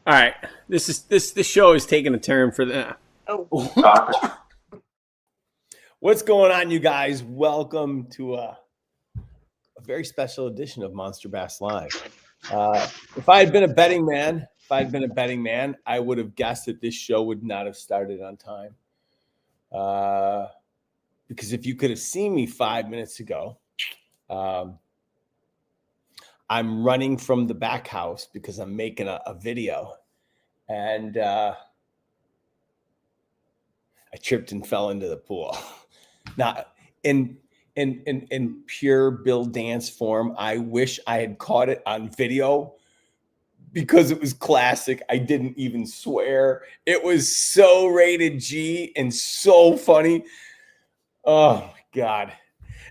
All right, this show is taking a turn for the. Oh, What's going on, you guys? Welcome to a very special edition of Monster Bass Live. If I had been a betting man, I would have guessed that this show would not have started on time. Because if you could have seen me 5 minutes ago, I'm running from the back house because I'm making a video, and I tripped and fell into the pool. Now, in pure Bill Dance form, I wish I had caught it on video because it was classic. I didn't even swear. It was so rated G and so funny. Oh my God.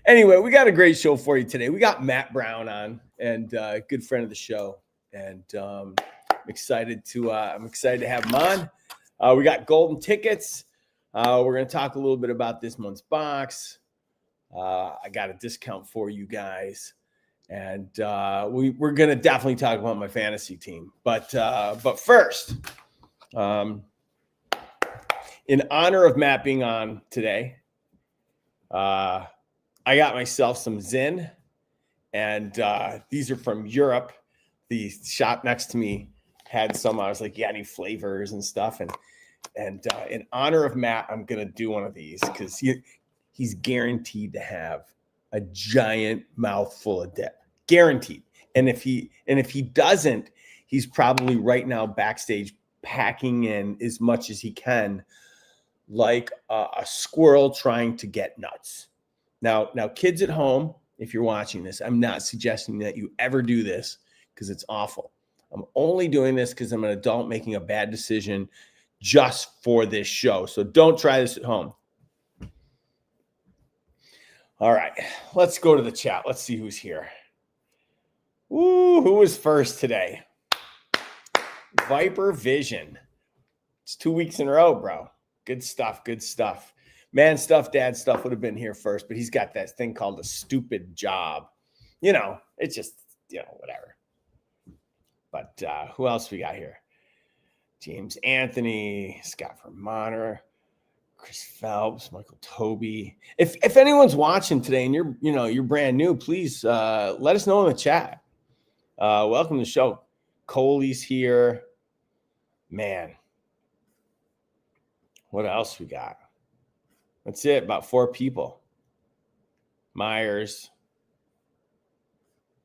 Anyway, we got a great show for you today. We got Matt Brown on, and a good friend of the show. And I'm excited to have him on. We got golden tickets. We're going to talk a little bit about this month's box. I got a discount for you guys. And we're going to definitely talk about my fantasy team. But first, in honor of Matt being on today, I got myself some Zin. And these are from Europe. The shop next to me had some. I was like, yeah, any flavors and stuff. And in honor of Matt, I'm going to do one of these because he's guaranteed to have a giant mouthful of dip. Guaranteed. And if he doesn't, he's probably right now backstage packing in as much as he can, like a squirrel trying to get nuts. Now, kids at home, if you're watching this, I'm not suggesting that you ever do this because it's awful. I'm only doing this because I'm an adult making a bad decision just for this show. So don't try this at home. All right, let's go to the chat. Let's see who's here. Ooh, who was first today? Viper Vision. It's 2 weeks in a row, bro. Good stuff, good stuff. Man stuff, dad stuff would have been here first, but he's got that thing called a stupid job. You know, it's just, whatever. But who else we got here? James Anthony, Scott Vermonter, Chris Phelps, Michael Toby. If anyone's watching today and you're brand new, please let us know in the chat. Welcome to the show. Coley's here. Man. What else we got? That's it. About 4 people. Myers.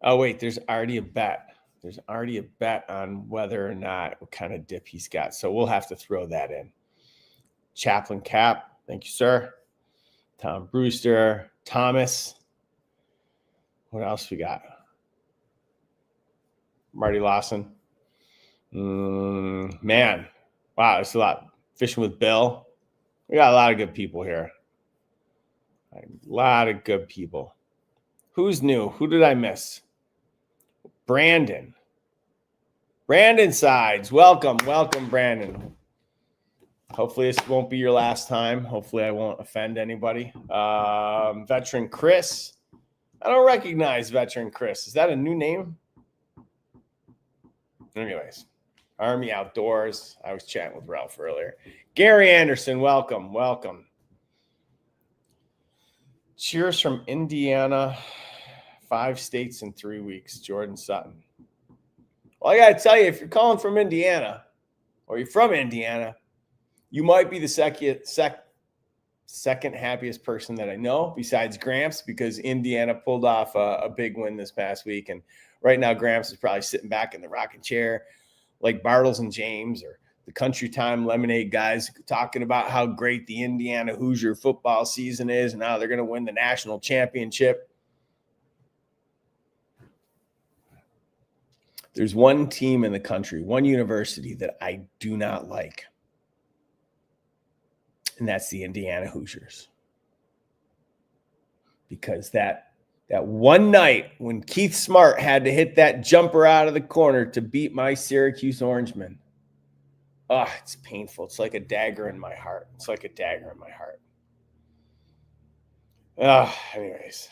Oh, wait, there's already a bet. There's already a bet on whether or not what kind of dip he's got. So we'll have to throw that in. Chaplain Cap. Thank you, sir. Tom Brewster. Thomas. What else we got? Marty Lawson. Man. Wow, it's a lot. Fishing with Bill. We got a lot of good people here. A lot of good people. Who's new? Who did I miss? Brandon. Brandon Sides. Welcome, Brandon. Hopefully this won't be your last time. Hopefully I won't offend anybody. Veteran Chris. I don't recognize Veteran Chris. Is that a new name? Anyways, Army Outdoors. I was chatting with Ralph earlier. Gary Anderson, welcome. Cheers from Indiana. 5 states in 3 weeks. Jordan Sutton. Well, I got to tell you, if you're calling from Indiana or you're from Indiana, you might be the second happiest person that I know besides Gramps, because Indiana pulled off a big win this past week. And right now, Gramps is probably sitting back in the rocking chair like Bartles and James or the Country Time Lemonade guys talking about how great the Indiana Hoosier football season is and how they're going to win the national championship. There's one team in the country, one university that I do not like, and that's the Indiana Hoosiers. Because that one night when Keith Smart had to hit that jumper out of the corner to beat my Syracuse Orangemen, it's painful. It's like a dagger in my heart. Anyways.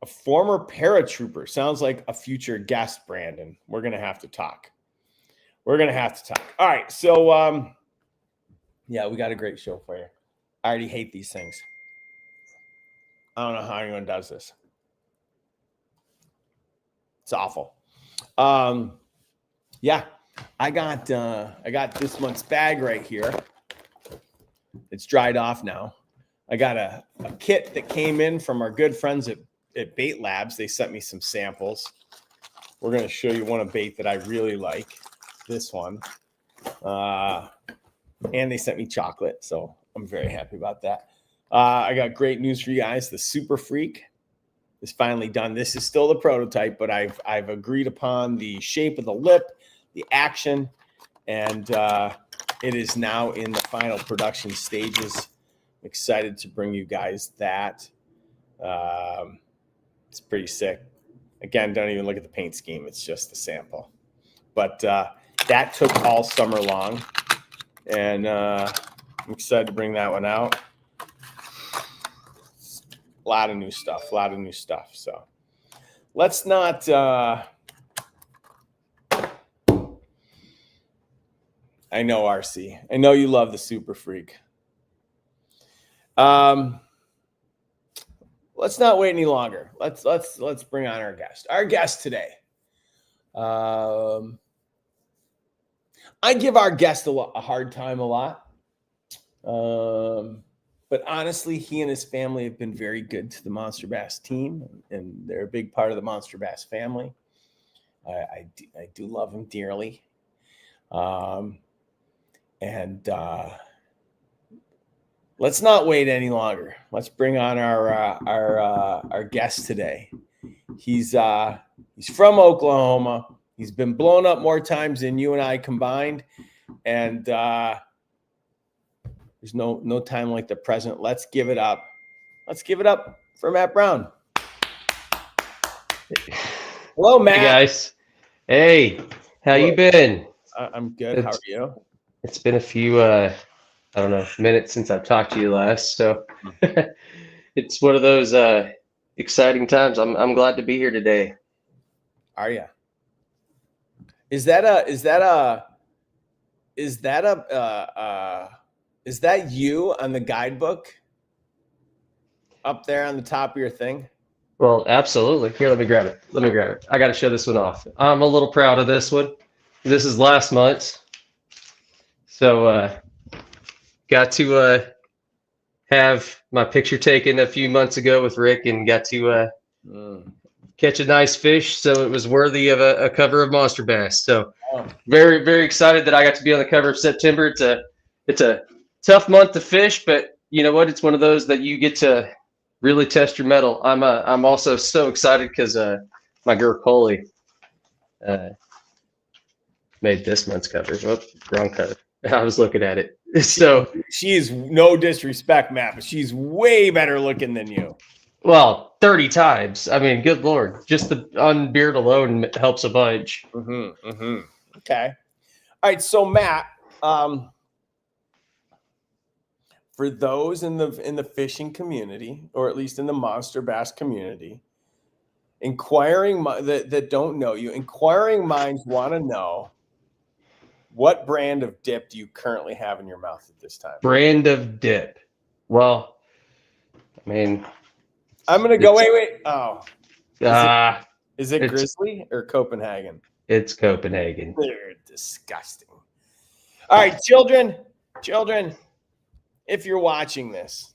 a former paratrooper. Sounds like a future guest, Brandon. We're going to have to talk. All right. So, yeah, we got a great show for you. I already hate these things. I don't know how anyone does this. It's awful. Yeah, I got this month's bag right here. It's dried off now. I got a kit that came in from our good friends at Bait Labs. They sent me some samples. We're going to show you one of bait that I really like. This one. And they sent me chocolate, so I'm very happy about that. I got great news for you guys. The Super Freak is finally done. This is still the prototype, but I've agreed upon the shape of the lip, the action, and it is now in the final production stages. I'm excited to bring you guys that. It's pretty sick. Again, don't even look at the paint scheme. It's just the sample. But that took all summer long, and I'm excited to bring that one out. A lot of new stuff. So let's not I know, RC. I know you love the Super Freak. Let's not wait any longer. Let's bring on our guest. Our guest today. I give our guest a hard time a lot. But honestly, he and his family have been very good to the Monster Bass team, and they're a big part of the Monster Bass family. I do love him dearly. Let's not wait any longer. Let's bring on our guest today. He's from Oklahoma. He's been blown up more times than you and I combined, and there's no time like the present. Let's give it up. Let's give it up for Matt Brown. Hello, Matt. Hey guys. Hey, how you been? I'm good. How are you? It's been a few I don't know, minutes since I've talked to you last, so it's one of those exciting times. I'm glad to be here today. Are you? Is that you on the guidebook up there on the top of your thing? Well, absolutely. Here, let me grab it. I got to show this one off. I'm a little proud of this one. This is last month's. So got to have my picture taken a few months ago with Rick, and got to catch a nice fish. So it was worthy of a cover of Monster Bass. So very, very excited that I got to be on the cover of September. It's a tough month to fish, but you know what? It's one of those that you get to really test your mettle. I'm also so excited because my girl Coley made this month's cover. Whoop, wrong cover. I was looking at it. So she's, no disrespect, Matt, but she's way better looking than you. Well, 30 times. I mean, good Lord, just the unbeard alone helps a bunch. Okay. All right. So Matt, for those in the fishing community, or at least in the Monster Bass community, that don't know you, inquiring minds want to know, what brand of dip do you currently have in your mouth at this time? Brand of dip. Well, I mean, I'm gonna go. Wait. Oh, is it it's Grizzly or Copenhagen? It's Copenhagen. They're disgusting. All right, children, if you're watching this,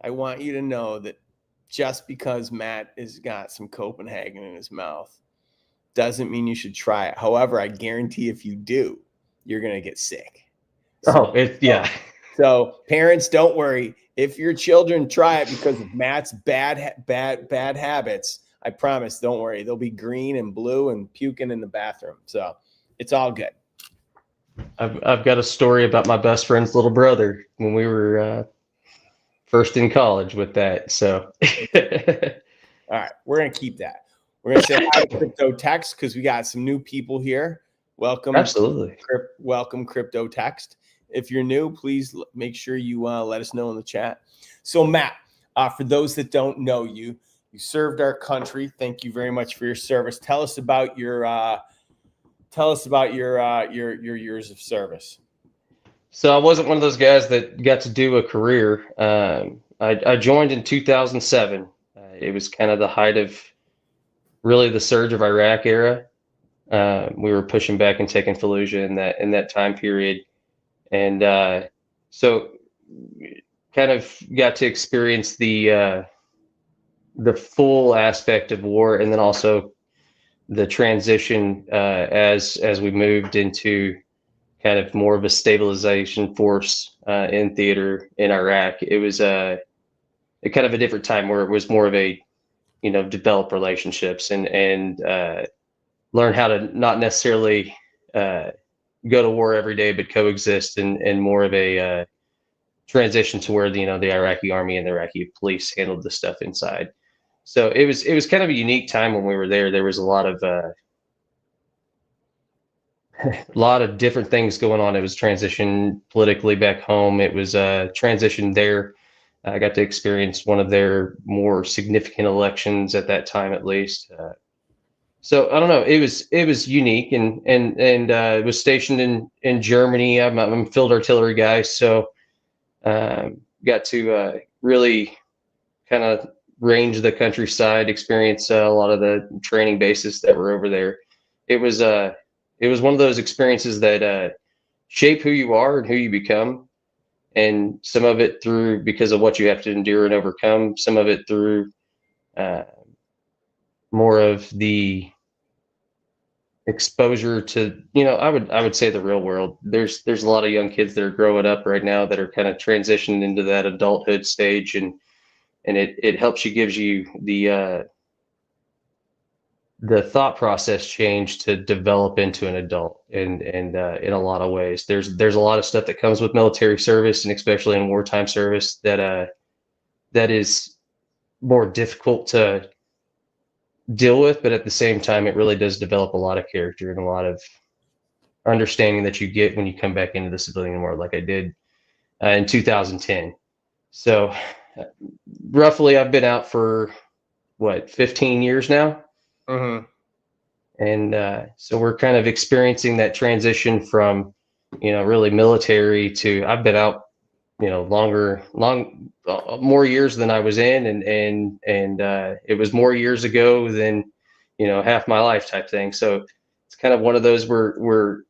I want you to know that just because Matt has got some Copenhagen in his mouth doesn't mean you should try it. However, I guarantee if you do, you're going to get sick. Yeah. So parents, don't worry. If your children try it because of Matt's bad habits, I promise, don't worry. They'll be green and blue and puking in the bathroom. So it's all good. I've got a story about my best friend's little brother when we were first in college with that. So all right, we're going to keep that. We're going to say hi to Crypto Text because we got some new people here. Welcome. Absolutely. Welcome, Crypto Text. If you're new, please make sure you let us know in the chat. So Matt, for those that don't know you, You served our country. Thank you very much for your service. Tell us about your years of service. So I wasn't one of those guys that got to do a career. I joined in 2007. It was kind of the height of really the surge of Iraq era. We were pushing back and taking Fallujah in that time period, and so kind of got to experience the full aspect of war, and then also the transition as we moved into kind of more of a stabilization force in theater in Iraq. It was a kind of a different time where it was more of a, develop relationships and learn how to not necessarily go to war every day, but coexist, and more of a transition to where the Iraqi army and the Iraqi police handled the stuff inside. So it was kind of a unique time when we were there. There was a lot of different things going on. It was transition politically back home. It was transition there. I got to experience one of their more significant elections at that time, at least. So I don't know. It was unique, and was stationed in Germany. I'm a field artillery guy, so got to really kind of range the countryside, experience a lot of the training bases that were over there. It was one of those experiences that shape who you are and who you become, and some of it through because of what you have to endure and overcome. Some of it through more of the exposure to, I would say the real world. There's a lot of young kids that are growing up right now that are kind of transitioning into that adulthood stage, and it helps you, gives you the thought process change to develop into an adult, and in a lot of ways. There's a lot of stuff that comes with military service, and especially in wartime service, that is more difficult to deal with, but at the same time it really does develop a lot of character and a lot of understanding that you get when you come back into the civilian world, like I did in 2010. So roughly I've been out for 15 years now. Mm-hmm. And so we're kind of experiencing that transition from, really military to, I've been out, more years than I was in, and it was more years ago than, half my life type thing. So it's kind of one of those, we're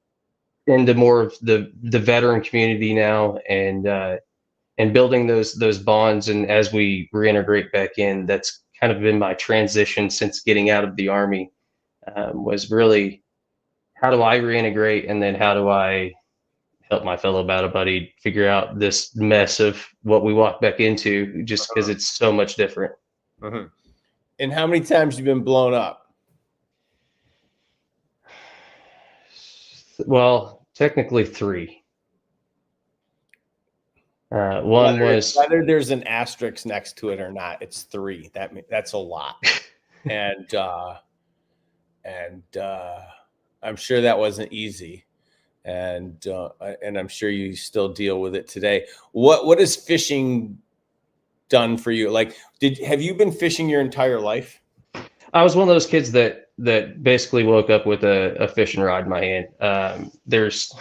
into more of the veteran community now, and building those bonds. And as we reintegrate back in, that's kind of been my transition since getting out of the Army, was really, how do I reintegrate, and then how do I help my fellow battle buddy figure out this mess of what we walk back into, just because it's so much different. Mm-hmm. And how many times you've been blown up? Well, technically 3. One was, whether there's an asterisk next to it or not, it's 3. That's a lot. and I'm sure that wasn't easy. And I'm sure you still deal with it today. What has fishing done for you? Like, have you been fishing your entire life? I was one of those kids that basically woke up with a fishing rod in my hand. There's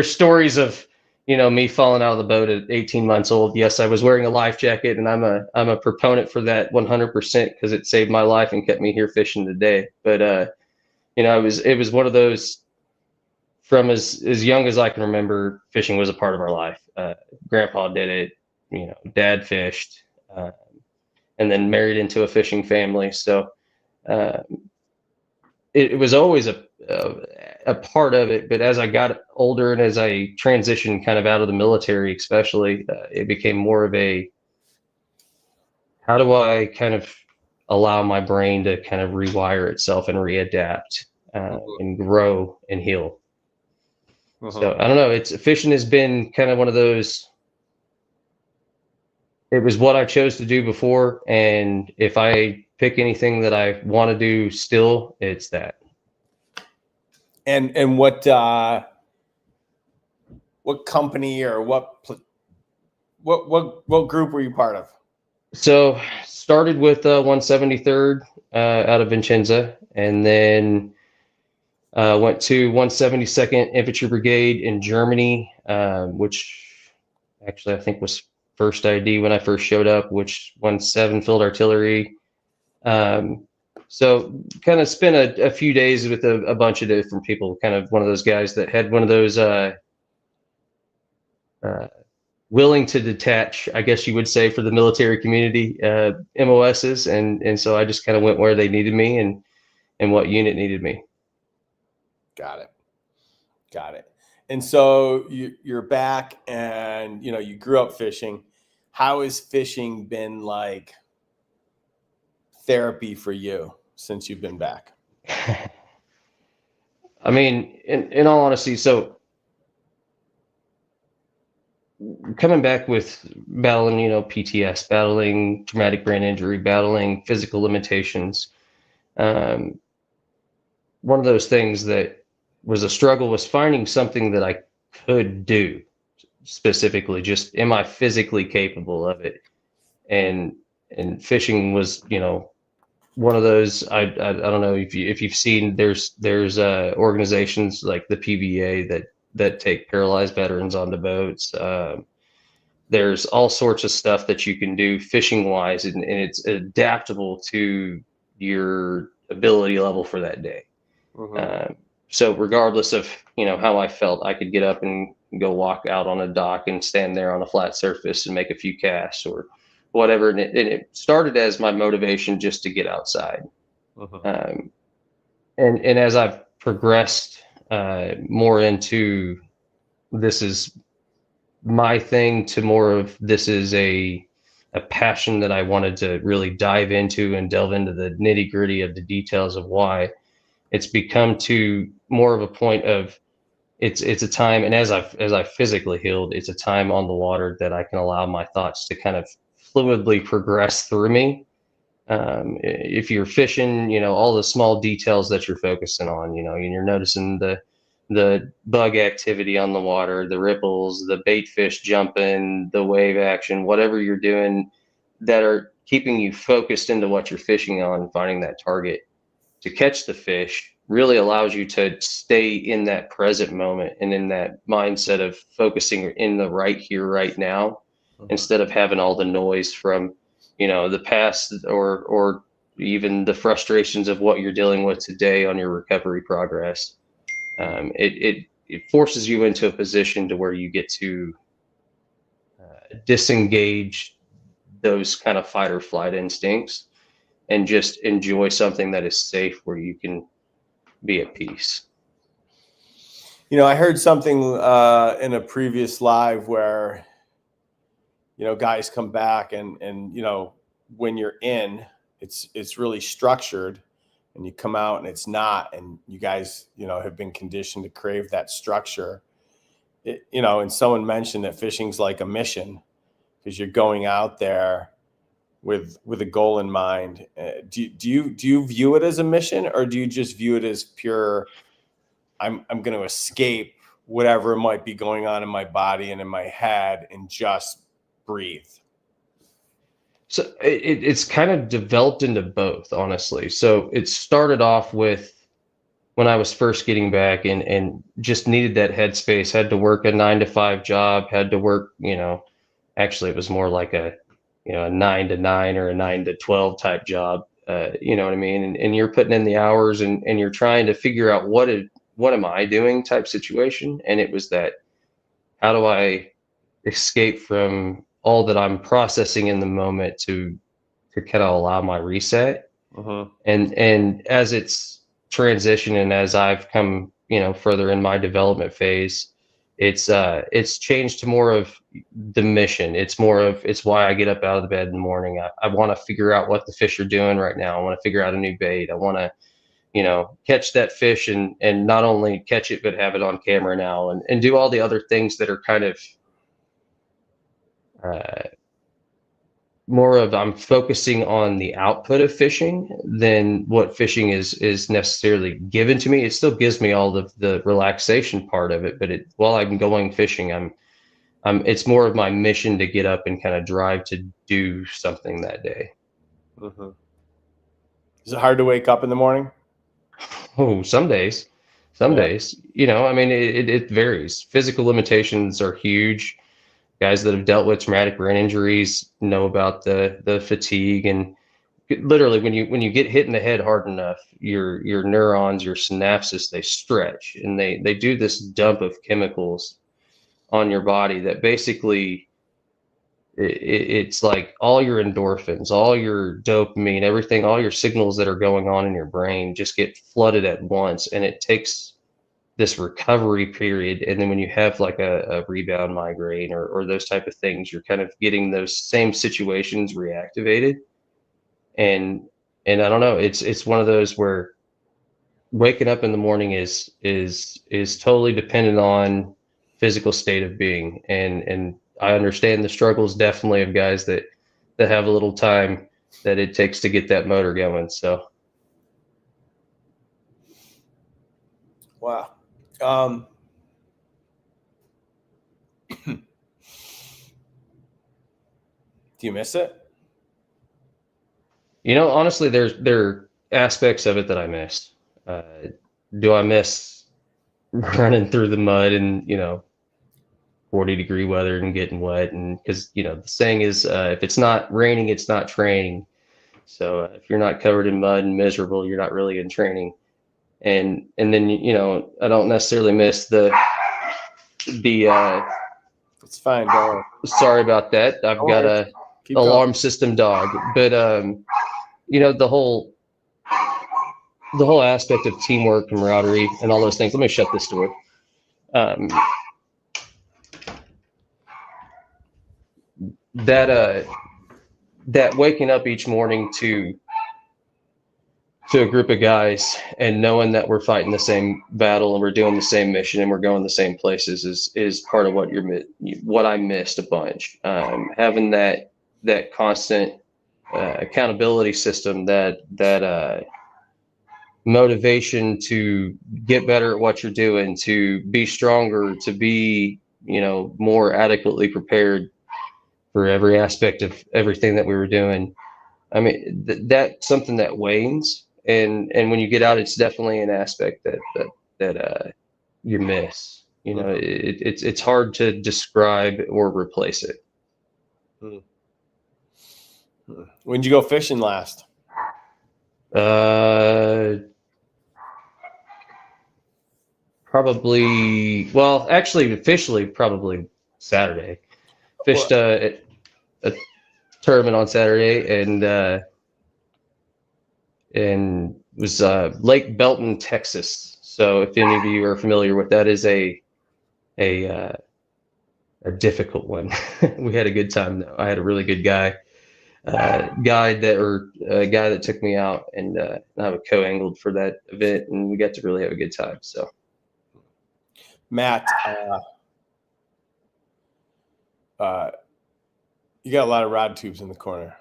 stories of, me falling out of the boat at 18 months old. Yes, I was wearing a life jacket, and I'm a proponent for that 100%, because it saved my life and kept me here fishing today. But it was one of those, from as young as I can remember, fishing was a part of our life. Grandpa did it, Dad fished, and then married into a fishing family. So it was always a part of it. But as I got older and as I transitioned kind of out of the military, especially, it became more of a, how do I kind of allow my brain to kind of rewire itself and readapt, and grow and heal. So I don't know. Fishing has been kind of one of those. It was what I chose to do before, and if I pick anything that I want to do still, it's that. And what company or what group were you part of? So started with 173rd out of Vincenza, and then went to 172nd Infantry Brigade in Germany, which actually I think was first ID when I first showed up, which 17 Field Artillery. So kind of spent a few days with a bunch of different people, kind of one of those guys that had one of those willing to detach, I guess you would say, for the military community, MOSs. And so I just kind of went where they needed me and what unit needed me. Got it. Got it. And so you're back, and you grew up fishing. How has fishing been like therapy for you since you've been back? I mean, in all honesty, so coming back with battling, PTS, battling traumatic brain injury, battling physical limitations, one of those things that was a struggle was finding something that I could do specifically. Just, am I physically capable of it? And fishing was, one of those. I don't know if you've seen, there's organizations like the PBA that take paralyzed veterans onto boats. There's all sorts of stuff that you can do fishing wise, and it's adaptable to your ability level for that day. Mm-hmm. So regardless of how I felt, I could get up and go walk out on a dock and stand there on a flat surface and make a few casts or whatever. And it started as my motivation just to get outside. Mm-hmm. And as I've progressed more into, this is my thing, to more of, this is a passion that I wanted to really dive into and delve into the nitty gritty of the details of why. It's become to more of a point of, it's a time, and as I physically healed, it's a time on the water that I can allow my thoughts to kind of fluidly progress through me. If you're fishing, all the small details that you're focusing on, and you're noticing the bug activity on the water, the ripples, the bait fish jumping, the wave action, whatever you're doing that are keeping you focused into what you're fishing on, finding that target to catch the fish, really allows you to stay in that present moment and in that mindset of focusing in the right here, right now, instead of having all the noise from, the past or even the frustrations of what you're dealing with today on your recovery progress. It forces you into a position to where you get to disengage those kind of fight or flight instincts and just enjoy something that is safe, where you can be at peace. I heard something in a previous live where, guys come back and when you're in, it's really structured, and you come out and it's not, and you guys, have been conditioned to crave that structure. And someone mentioned that fishing's like a mission, because you're going out there with a goal in mind. Do you view it as a mission, or do you just view it as pure, I'm going to escape whatever might be going on in my body and in my head and just breathe? So it's kind of developed into both, honestly. So it started off with when I was first getting back and just needed that headspace, had to work a 9-to-5 job, had to work, actually it was more like a 9-to-9 or a 9-to-12 type job. You know what I mean? And you're putting in the hours and you're trying to figure out what am I doing type situation. And it was that, how do I escape from all that I'm processing in the moment to kind of allow my reset. Mm-hmm. And as it's transitioned and as I've come, further in my development phase, it's changed to more of the mission. It's why I get up out of the bed in the morning. I want to figure out what the fish are doing right now. I want to figure out a new bait. I want to, catch that fish and not only catch it, but have it on camera now and do all the other things that are kind of, more of, I'm focusing on the output of fishing than what fishing is necessarily given to me. It still gives me all of the relaxation part of it, but while I'm going fishing, I'm it's more of my mission to get up and kind of drive to do something that day. Mm-hmm. Is it hard to wake up in the morning? Oh, some days, you know, I mean, it varies. Physical limitations are huge. Guys that have dealt with traumatic brain injuries know about the fatigue, and literally when you get hit in the head hard enough, your neurons, your synapses, they stretch, and they do this dump of chemicals on your body that basically it's like all your endorphins, all your dopamine, everything, all your signals that are going on in your brain just get flooded at once, and it takes this recovery period. And then when you have like a rebound migraine or those type of things, you're kind of getting those same situations reactivated. And I don't know, it's one of those where waking up in the morning is totally dependent on physical state of being. And I understand the struggles definitely of guys that have a little time that it takes to get that motor going. So Wow. Do you miss it? you know, honestly, there are aspects of it that I missed. Uh, do I miss running through the mud and, you know, 40-degree weather and getting wet? And because, you know, the saying is, if it's not raining, it's not training. So if you're not covered in mud and miserable, you're not really in training. And then, you know, I don't necessarily miss the It's fine. Don't worry. sorry about that. I've got a Keep alarm system dog, but you know, the whole aspect of teamwork, camaraderie, and all those things. Let me shut this door. Um, that waking up each morning to a group of guys and knowing that we're fighting the same battle and we're doing the same mission and we're going the same places is part of what I missed a bunch. Having that constant accountability system, that motivation to get better at what you're doing, to be stronger, to be, you know, more adequately prepared for every aspect of everything that we were doing. I mean, that's something that wanes, and when you get out, it's definitely an aspect that you miss. You know, it's hard to describe or replace it. When did you go fishing last? Probably, well, actually, officially, probably Saturday. Fished a tournament on Saturday, and was Lake Belton, Texas. So if any of you are familiar with that, is a difficult one. We had a good time though. I had a really good guy that took me out, and I co-angled for that event, and we got to really have a good time. So, Matt, you got a lot of rod tubes in the corner.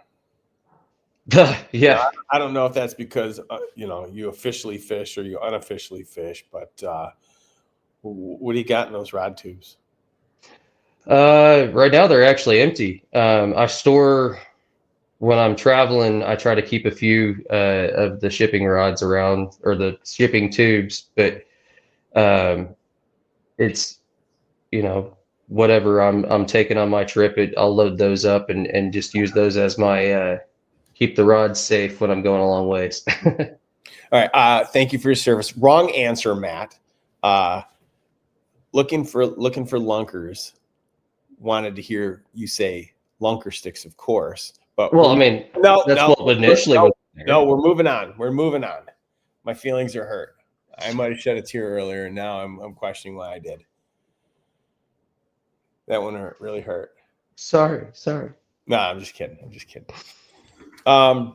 yeah. I don't know if that's because you know, you officially fish or you unofficially fish, but what do you got in those rod tubes? Right now they're actually empty. I store, when I'm traveling, I try to keep a few of the shipping rods around, or the shipping tubes, but it's, you know, whatever I'm taking on my trip, I'll load those up and just use those as my keep the rods safe when I'm going a long ways. All right. Thank you for your service. Wrong answer, Matt. Looking for lunkers. Wanted to hear you say lunker sticks, of course. But well, I mean, that's what initially was there. No, we're moving on. We're moving on. My feelings are hurt. I might have shed a tear earlier, and now I'm questioning why I did. That one hurt, really hurt. Sorry. No, I'm just kidding. I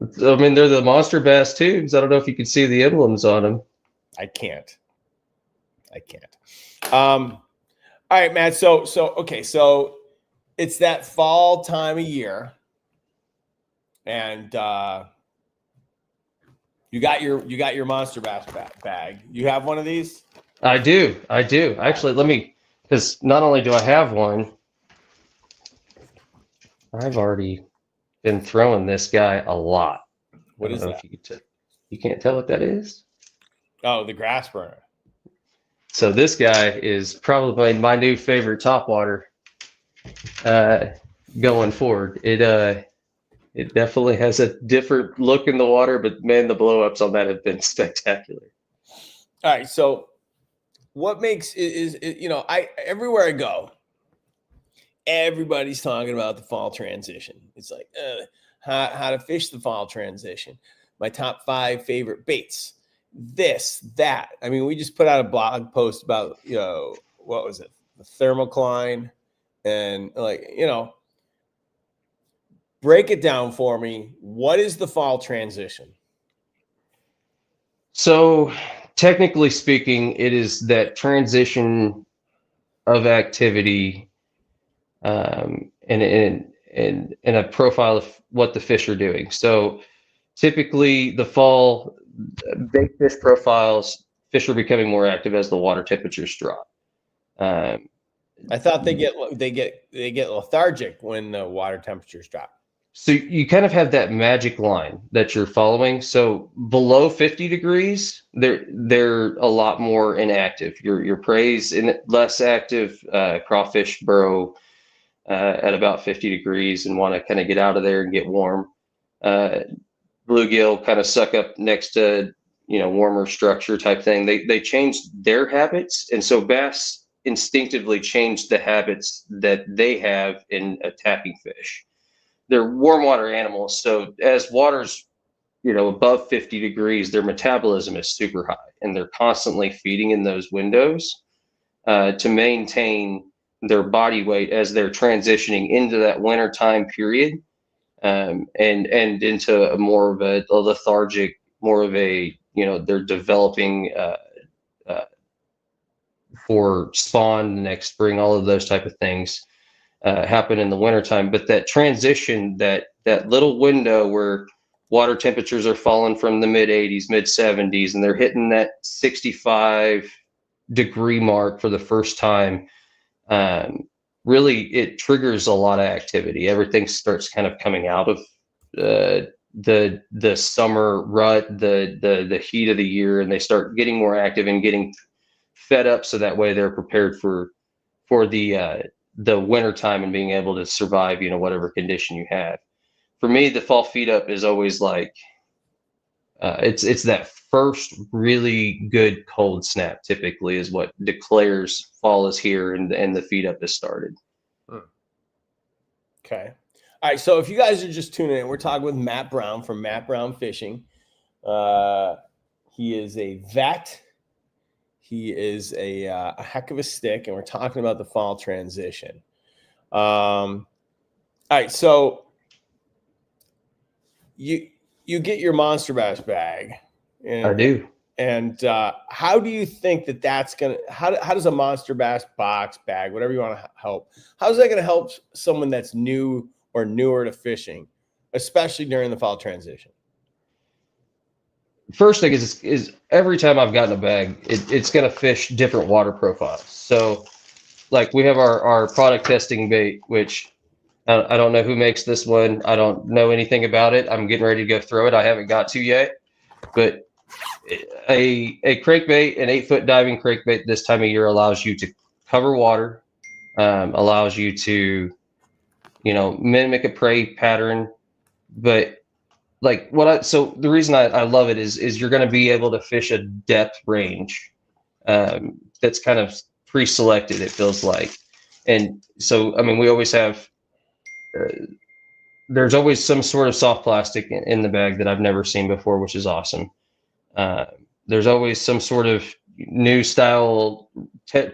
mean, they're the Monster Bass tubes. I don't know if you can see the emblems on them. I can't. All right, Matt. So okay. So it's that fall time of year, and you got your Monster Bass bag. You have one of these? I do. Actually, let me because not only do I have one, I've already been throwing this guy a lot. What I is don't know that? if you can't tell what that is. Oh, the grass burner. So this guy is probably my new favorite topwater going forward. It definitely has a different look in the water, but man, the blow-ups on that have been spectacular. All right, so what makes you know, I everywhere I go, everybody's talking about the fall transition. It's like how to fish the fall transition. My top 5 favorite baits. This, that. I mean, we just put out a blog post about, you know, what was it? The thermocline, and like, you know, break it down for me. What is the fall transition? So technically speaking, it is that transition of activity and a profile of what the fish are doing. So typically the fall big fish profiles, fish are becoming more active as the water temperatures drop. I thought they get lethargic when the water temperatures drop. So you kind of have that magic line that you're following. So below 50 degrees, they're a lot more inactive. Your prey's less active. Crawfish burrow at about 50 degrees and want to kind of get out of there and get warm. Bluegill kind of suck up next to warmer structure type thing. They change their habits, and so bass instinctively change the habits that they have in attacking fish. They're warm water animals, so as water's above 50 degrees, their metabolism is super high, and they're constantly feeding in those windows to maintain their body weight as they're transitioning into that winter time period, and into a more of a lethargic, more of a they're developing for spawn next spring. All of those type of things happen in the wintertime, but that transition, that little window where water temperatures are falling from the mid 80s, mid 70s, and they're hitting that 65-degree mark for the first time, really it triggers a lot of activity. Everything starts kind of coming out of the summer rut, the heat of the year, and they start getting more active and getting fed up, so that way they're prepared for the winter time and being able to survive whatever condition you have. For me, the fall feed up is always like it's that first really good cold snap typically is what declares fall is here and the feed up has started. Okay. All right. So if you guys are just tuning in, we're talking with Matt Brown from Matt Brown Fishing. He is a vet. He is a heck of a stick, and we're talking about the fall transition. All right. So you get your Monster Bass bag. I do. And how do you think that's going to, how does a Monster Bass box, bag, whatever you want to help, how's that going to help someone that's new or newer to fishing, especially during the fall transition? First thing is every time I've gotten a bag, it's going to fish different water profiles. So like we have our product testing bait, which I don't know who makes this one. I don't know anything about it. I'm getting ready to go throw it. I haven't got to yet, but a crankbait, an 8-foot diving crankbait this time of year allows you to cover water, allows you to, mimic a prey pattern. But like so the reason I love it is you're going to be able to fish a depth range that's kind of pre-selected, it feels like. And so, I mean, we always have, there's always some sort of soft plastic in the bag that I've never seen before, which is awesome. There's always some sort of new style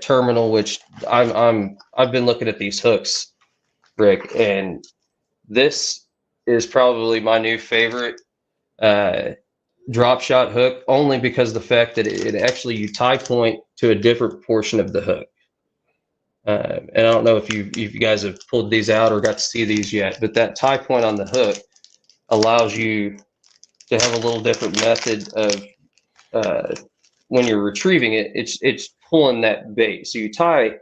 terminal, which I've been looking at these hooks, Rick, and this is probably my new favorite drop shot hook, only because of the fact that it actually, you tie point to a different portion of the hook. And I don't know if you guys have pulled these out or got to see these yet, but that tie point on the hook allows you to have a little different method of when you're retrieving it. It's pulling that bait. So you tie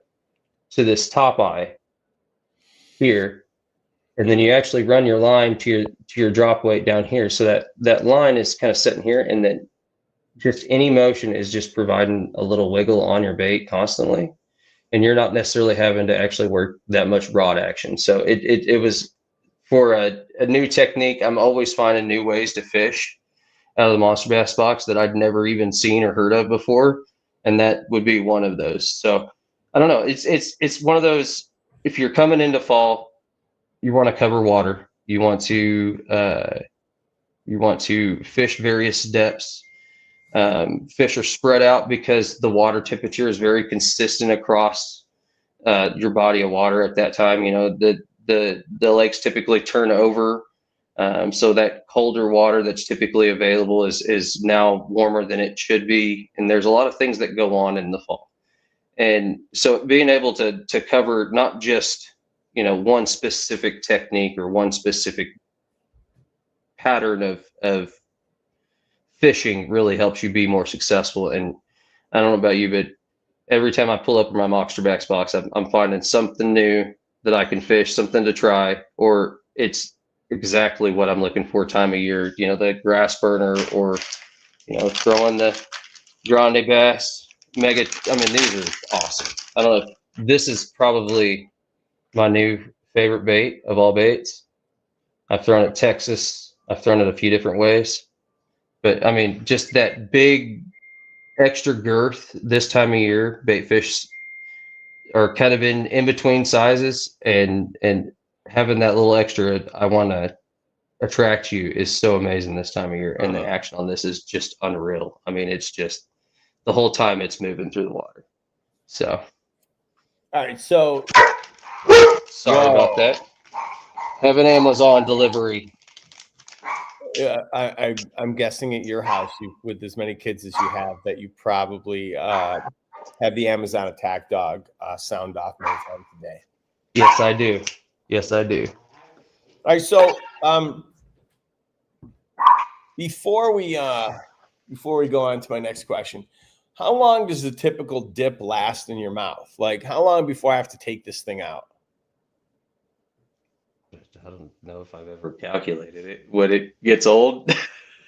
to this top eye here, and then you actually run your line to your drop weight down here, so that line is kind of sitting here, and then just any motion is just providing a little wiggle on your bait constantly, and you're not necessarily having to actually work that much rod action. So it was for a new technique. I'm always finding new ways to fish out of the Monster Bass box that I'd never even seen or heard of before, and that would be one of those. So I don't know. It's one of those. If you're coming into fall, you want to cover water. You want to fish various depths. Fish are spread out because the water temperature is very consistent across your body of water at that time. You know, the lakes typically turn over, so that colder water that's typically available is now warmer than it should be, and there's a lot of things that go on in the fall. And so being able to cover not just, you know, one specific technique or one specific pattern of fishing really helps you be more successful. And I don't know about you, but every time I pull up my MONSTERBASS box, I'm finding something new that I can fish, something to try, or it's exactly what I'm looking for time of year. You know, the grass burner, or, you know, throwing the grande bass mega. I mean, these are awesome. I don't know. This is probably my new favorite bait of all baits. I've thrown it Texas. I've thrown it a few different ways, but I mean, just that big extra girth this time of year. Bait fish are kind of in between sizes, and having that little extra I want to attract you is so amazing this time of year. And the action on this is just unreal. I mean, it's just the whole time it's moving through the water. So All right, so sorry about that. Have an Amazon delivery. yeah, I'm guessing at your house, with as many kids as you have, that you probably have the Amazon attack dog sound off many times a day. Yes, I do. Yes, I do. All right, so before we go on to my next question, how long does the typical dip last in your mouth? Like, how long before I have to take this thing out? I don't know if I've ever calculated it. When it gets old,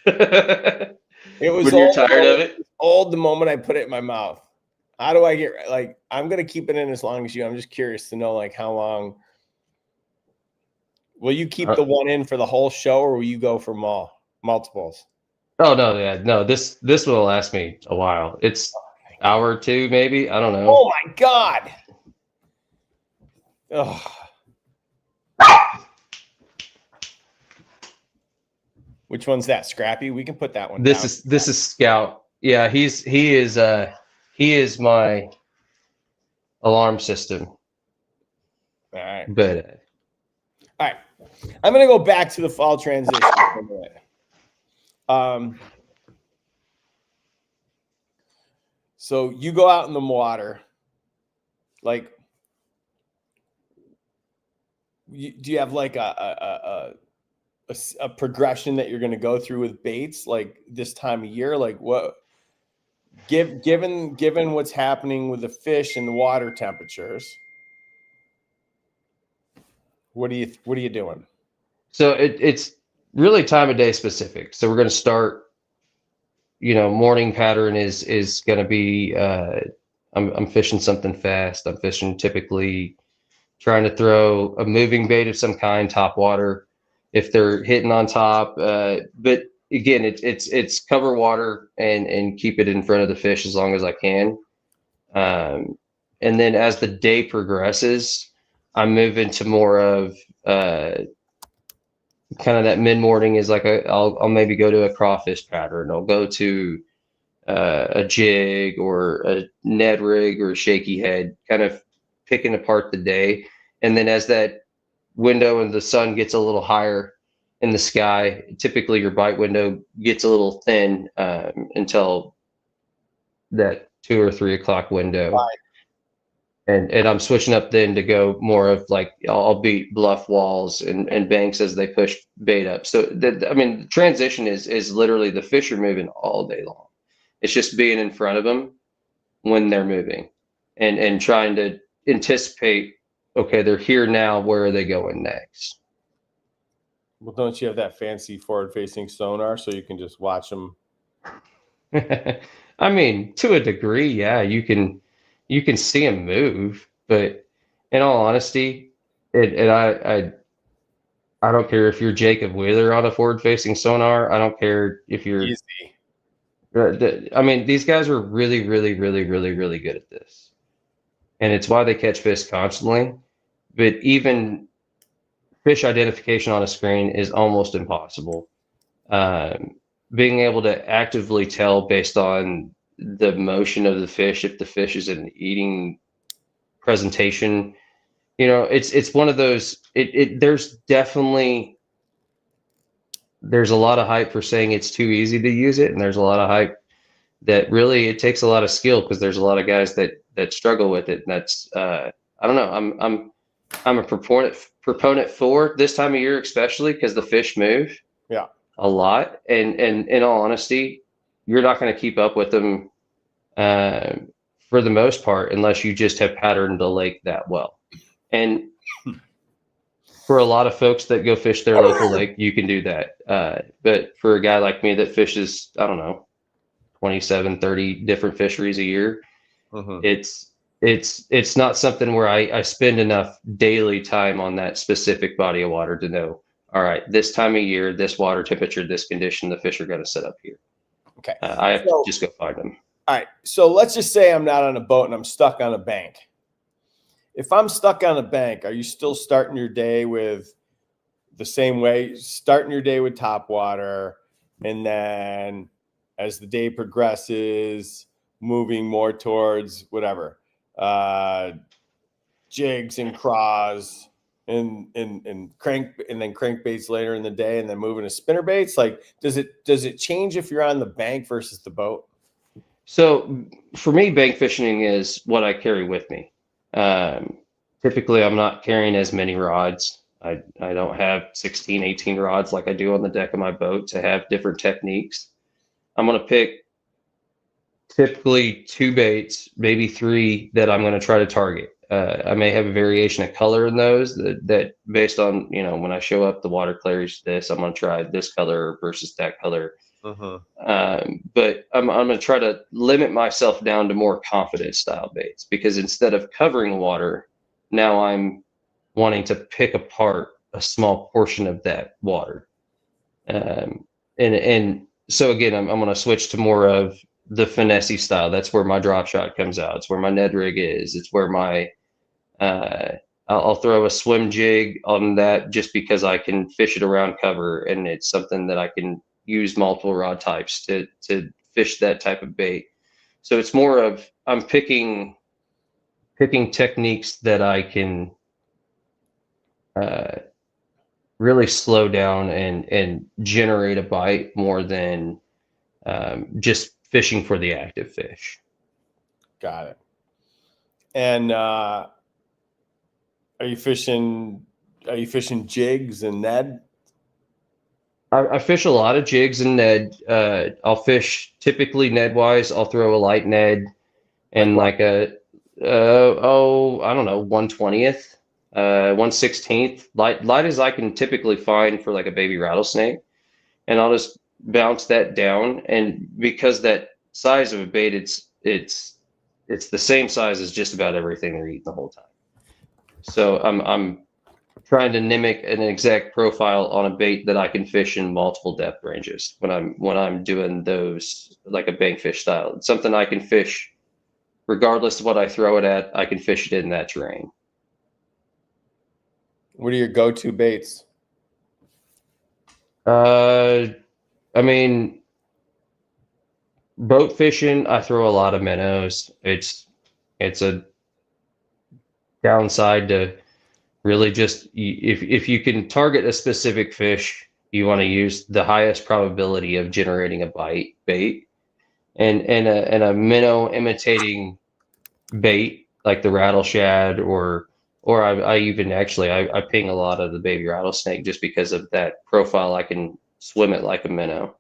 It was when you're tired of it. Old the moment I put it in my mouth. How do I get, like, I'm gonna keep it in as long as you. I'm just curious to know, like, how long will you keep the one in for the whole show, or will you go for multiples? Oh no, yeah, no. This will last me a while. It's hour or two, maybe. I don't know. Oh my God. Oh. Which one's that? Scrappy? We can put that one down. This is Scout. Yeah, he is my alarm system. All right. But all right. I'm gonna go back to the fall transition for a minute. So you go out in the water, like, do you have like a progression that you're going to go through with baits, like this time of year? Like, what, given what's happening with the fish and the water temperatures, what are you doing? so it's really time of day specific. So we're going to start, you know, morning pattern is going to be, I'm fishing something fast. I'm fishing typically trying to throw a moving bait of some kind, top water, if they're hitting on top. But again, it's cover water and keep it in front of the fish as long as I can. And then as the day progresses, I'm moving to more of kind of that mid-morning is like I'll maybe go to a crawfish pattern. I'll go to a jig or a Ned rig or a shaky head, kind of picking apart the day. And then as that window and the sun gets a little higher in the sky, typically your bite window gets a little thin until that 2 or 3 o'clock window. Right. And I'm switching up then to go more of like I'll beat bluff walls and banks as they push bait up. So I mean, the transition is literally the fish are moving all day long. It's just being in front of them when they're moving and trying to anticipate, okay, they're here now, where are they going next? Well, don't you have that fancy forward-facing sonar so you can just watch them? I mean, to a degree, yeah, you can see them move, but in all honesty, and I don't care if you're Jacob Wheeler on a forward-facing sonar. I don't care if you're. Easy. I mean, these guys are really, really, really, really, really good at this, and it's why they catch fish constantly. But even fish identification on a screen is almost impossible. Um, Being able to actively tell based on the motion of the fish if the fish is an eating presentation, it's one of those. There's definitely there's a lot of hype for saying it's too easy to use it, and there's a lot of hype that really it takes a lot of skill because there's a lot of guys that struggle with it. And that's I don't know. I'm a proponent for this time of year, especially because the fish move Yeah. a lot, and in all honesty, you're not going to keep up with them for the most part unless you just have patterned the lake that well. And for a lot of folks that go fish their local lake, you can do that. But for a guy like me that fishes, I don't know, 27, 30 different fisheries a year, it's not something where I spend enough daily time on that specific body of water to know, all right, this time of year, this water temperature, this condition, the fish are going to set up here. Okay. I have to just go find them. All right. So let's just say I'm not on a boat and I'm stuck on a bank. If I'm stuck on a bank, are you still starting your day with the same way, starting your day with top water, and then as the day progresses, moving more towards whatever, jigs and craws and crank, and then crankbaits later in the day, and then moving to spinner baits? Like, does it change if you're on the bank versus the boat? So for me, bank fishing is what I carry with me. Typically, I'm not carrying as many rods. I don't have 16, 18 rods like I do on the deck of my boat to have different techniques. I'm going to pick typically 2 baits, maybe 3 that I'm going to try to target. I may have a variation of color in those that based on, when I show up, the water clarity this, I'm going to try this color versus that color. But I'm going to try to limit myself down to more confident style baits, because instead of covering water, now I'm wanting to pick apart a small portion of that water. And so again, I'm going to switch to more of the finesse style. That's where my drop shot comes out. It's where my Ned rig is. It's where my I'll throw a swim jig on that just because I can fish it around cover, and it's something that I can use multiple rod types to fish that type of bait. So it's more of I'm picking techniques that I can really slow down and generate a bite more than just fishing for the active fish. Got it. And are you fishing jigs and Ned? I fish a lot of jigs and Ned. I'll fish typically Ned wise. I'll throw a light Ned and like a I don't know, 1/20th, 1/16th, light as I can typically find for like a baby rattlesnake, and I'll just bounce that down. And because that size of a bait, it's the same size as just about everything they're eating the whole time. So I'm trying to mimic an exact profile on a bait that I can fish in multiple depth ranges when I'm doing those, like a bankfish style. It's something I can fish regardless of what I throw it at. I can fish it in that terrain. What are your go-to baits? I mean, boat fishing, I throw a lot of minnows. It's a downside to really just, if you can target a specific fish, you want to use the highest probability of generating a bait, and a minnow imitating bait like the rattle shad, or I even actually I ping a lot of the baby rattlesnake just because of that profile. I can swim it like a minnow.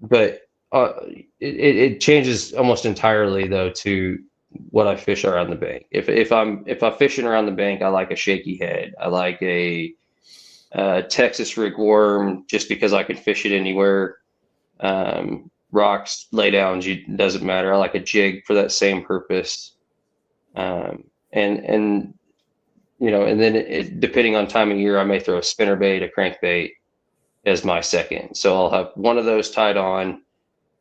But it changes almost entirely though to what I fish around the bank. If I'm fishing around the bank, I like a shaky head. I like a Texas rig worm just because I can fish it anywhere. Rocks, lay downs, doesn't matter. I like a jig for that same purpose. And you know, and then depending on time of year, I may throw a spinnerbait, a crankbait as my second. So I'll have one of those tied on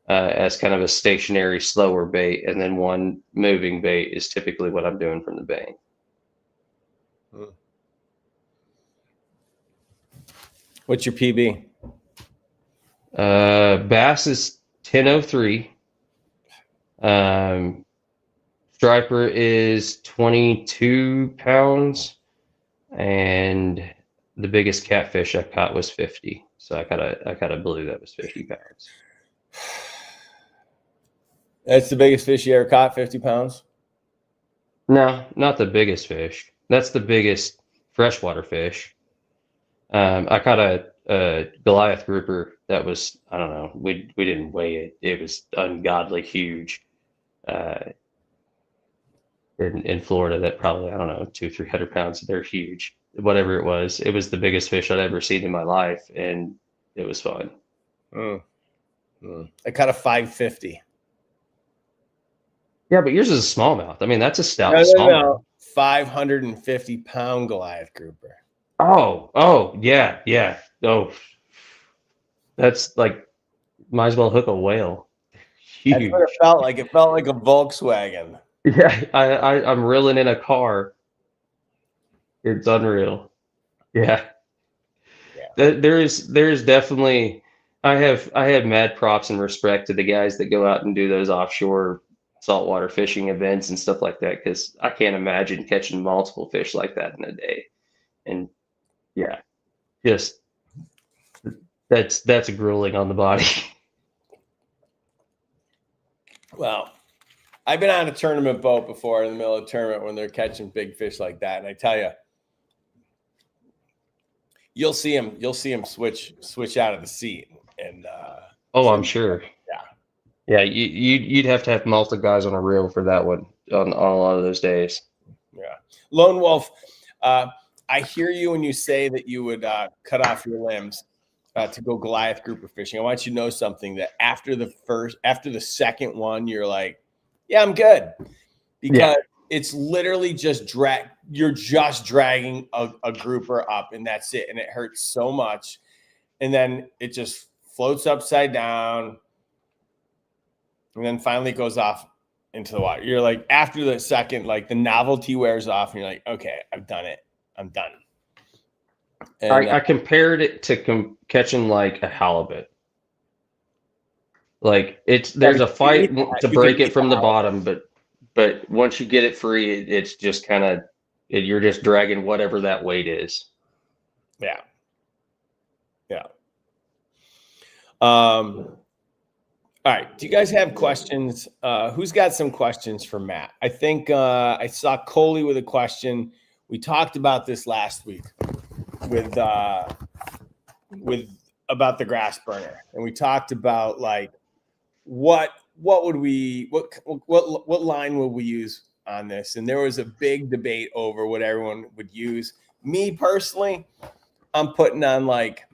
as kind of a stationary, slower bait, and then one moving bait is typically what I'm doing from the bank. What's your PB? Bass is 10.03. Striper is 22 pounds, and the biggest catfish I caught was 50. So I kind of believe that was 50 pounds. That's the biggest fish you ever caught, 50 pounds? No, not the biggest fish. That's the biggest freshwater fish. I caught a Goliath grouper that was, I don't know, we didn't weigh it. It was ungodly huge. In Florida, that probably, I don't know, 200-300 pounds. They're huge. Whatever it was the the biggest fish I'd ever seen in my life, and it was fun. I caught a 550. Yeah, but yours is a smallmouth. I mean, that's a stout No. smallmouth. 550-pound Goliath grouper. Oh, yeah. Oh, that's like, might as well hook a whale. Huge. That's what it felt like. It felt like a Volkswagen. Yeah, I'm reeling in a car. It's unreal. Yeah. There's definitely, I have mad props and respect to the guys that go out and do those offshore saltwater fishing events and stuff like that, because I can't imagine catching multiple fish like that in a day. And yeah, just that's grueling on the body. Well, I've been on a tournament boat before in the middle of a tournament when they're catching big fish like that, and I tell you, you'll see them switch out of the seat, and I'm sure. Yeah, you'd have to have multiple guys on a reel for that one on a lot of those days. Yeah, Lone Wolf, I hear you when you say that you would cut off your limbs to go Goliath grouper fishing. I want you to know something, that after the second one, you're like, yeah, I'm good, because it's literally just you're just dragging a grouper up, and that's it, and it hurts so much, and then it just floats upside down. And then finally it goes off into the water. You're like, after the second, like the novelty wears off, and you're like, okay, I've done it. I'm done. And I compared it to catching like a halibut. Like there's a fight to break it from the bottom, but once you get it free, it's just kind of, you're just dragging whatever that weight is. Yeah. All right. Do you guys have questions? Who's got some questions for Matt? I think I saw Coley with a question. We talked about this last week with about the grass burner, and we talked about like what line would we use on this? And there was a big debate over what everyone would use. Me personally, I'm putting on like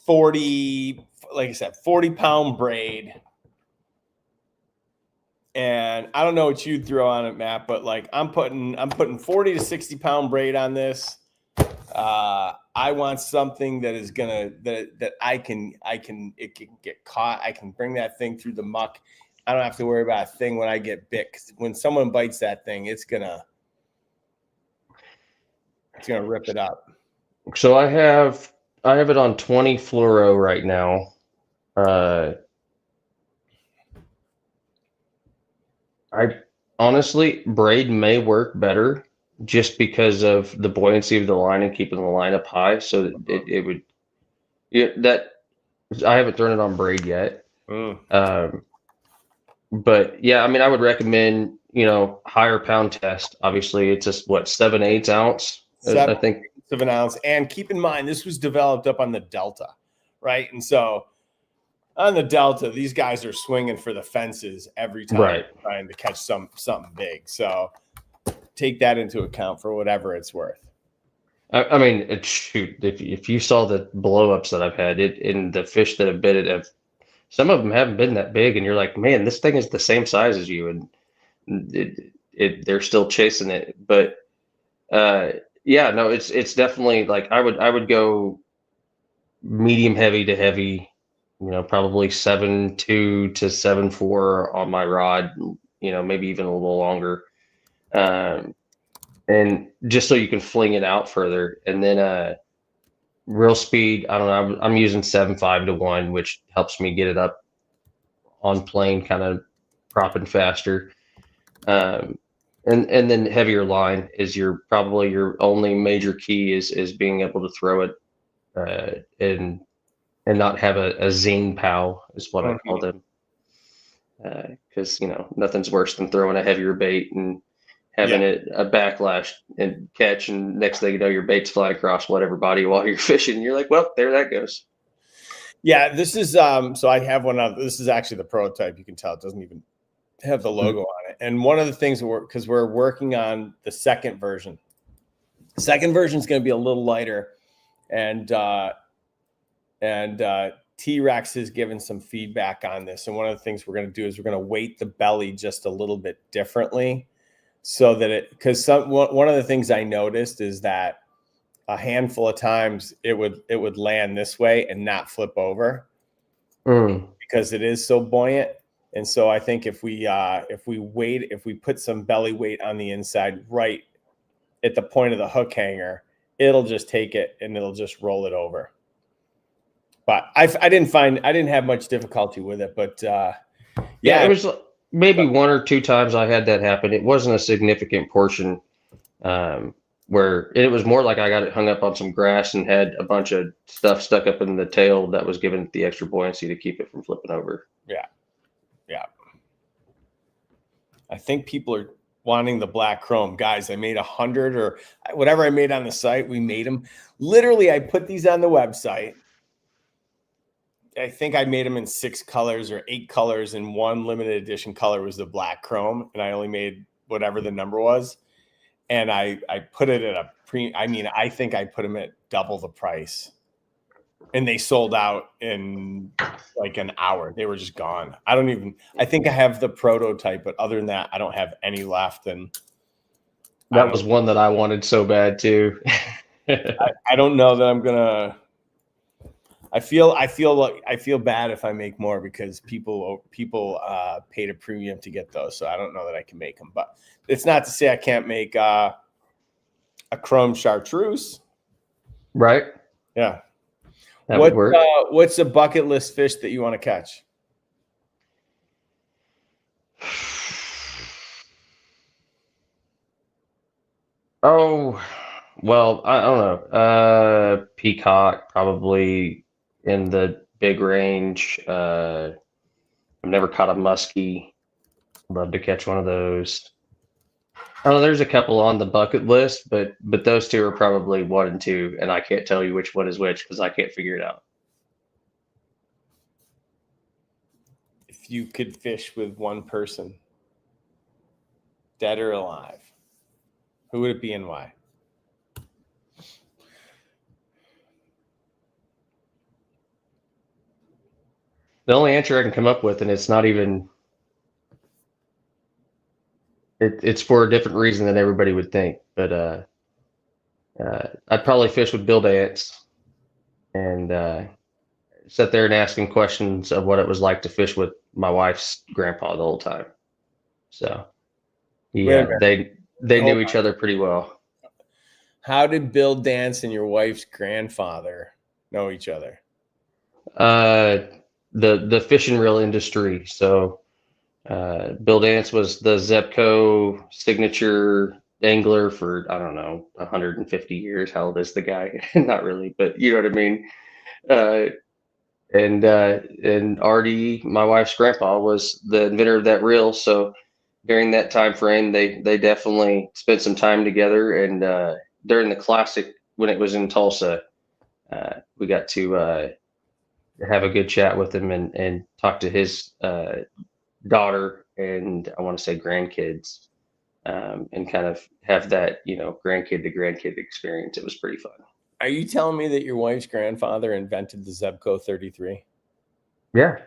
40, like I said, 40-pound braid. And I don't know what you'd throw on it, Matt, but like I'm putting 40 to 60-pound braid on this. I want something that is gonna that I can it can get caught. I can bring that thing through the muck. I don't have to worry about a thing when I get bit. 'Cause when someone bites that thing, it's gonna rip it up. So I have it on 20 fluoro right now. I honestly, braid may work better just because of the buoyancy of the line and keeping the line up high. So it would, I haven't thrown it on braid yet. But yeah, I mean, I would recommend, higher pound test. Obviously it's just 7/8 ounce. I think of an ounce. And keep in mind, this was developed up on the Delta, right? And so on the Delta, these guys are swinging for the fences every time, Right. trying to catch something big. So take that into account for whatever it's worth. I mean, shoot, if you saw the blowups that I've had, in the fish that have bit it, some of them haven't been that big, and you're like, man, this thing is the same size as you, and they're still chasing it. But yeah, no, it's definitely like I would go medium heavy to heavy, probably 7.2 to 7.4 on my rod, maybe even a little longer. And just so you can fling it out further. And then real speed, I don't know, I'm using 7.5 to 1, which helps me get it up on plane, kind of propping faster. And then heavier line is probably your only major key is being able to throw it and not have a zing pow is what I call them. Because nothing's worse than throwing a heavier bait and having it a backlash and catch, and next thing you know, your bait's flying across whatever body while you're fishing. You're like, well, there that goes. Yeah, this is so I have one of this is actually the prototype. You can tell it doesn't even have the logo on it. And one of the things because we're working on the second version. The second version is going to be a little lighter, and T-Rex has given some feedback on this. And one of the things we're going to do is we're going to weight the belly just a little bit differently, so that because one of the things I noticed is that a handful of times it would land this way and not flip over because it is so buoyant. And so I think if we put some belly weight on the inside right at the point of the hook hanger, it'll just take it and it'll just roll it over. But I didn't have much difficulty with it. But yeah, it was maybe 1 or 2 times I had that happen. It wasn't a significant portion. Where it was more like I got it hung up on some grass and had a bunch of stuff stuck up in the tail that was giving it the extra buoyancy to keep it from flipping over. Yeah. I think people are wanting the black chrome. Guys, I made 100 or whatever I made on the site. We made them. Literally, I put these on the website. I think I made them in 6 colors or 8 colors, and one limited edition color was the black chrome, and I only made whatever the number was. And I put it at I think I put them at double the price, and they sold out in like an hour. They were just gone. I think I have the prototype, but other than that, I don't have any left. And that was one that I wanted so bad too. I don't know that I'm gonna. I feel bad if I make more because people paid a premium to get those. So I don't know that I can make them, but it's not to say I can't make a chrome chartreuse. Right. Yeah. That would work. What's a bucket list fish that you want to catch? Oh, well, I don't know. Peacock, probably in the big range. I've never caught a muskie. Love to catch one of those. I don't know, there's a couple on the bucket list, but those 2 are probably 1 and 2, and I can't tell you which one is which because I can't figure it out. If you could fish with one person, dead or alive, who would it be and why? The only answer I can come up with, and it's not even, it's for a different reason than everybody would think, but I'd probably fish with Bill Dance and sit there and ask him questions of what it was like to fish with my wife's grandpa the whole time. So yeah, they knew each other pretty well. How did Bill Dance and your wife's grandfather know each other? The fishing reel industry. So Bill Dance was the Zebco signature angler for, I don't know, 150 years. How old is the guy? Not really, but you know what I mean. And Artie, my wife's grandpa, was the inventor of that reel. So during that time frame, they definitely spent some time together. And during the Classic, when it was in Tulsa, we got to have a good chat with him and talk to his daughter and I want to say grandkids, and kind of have that, grandkid to grandkid experience. It was pretty fun. Are you telling me that your wife's grandfather invented the Zebco 33? Yeah.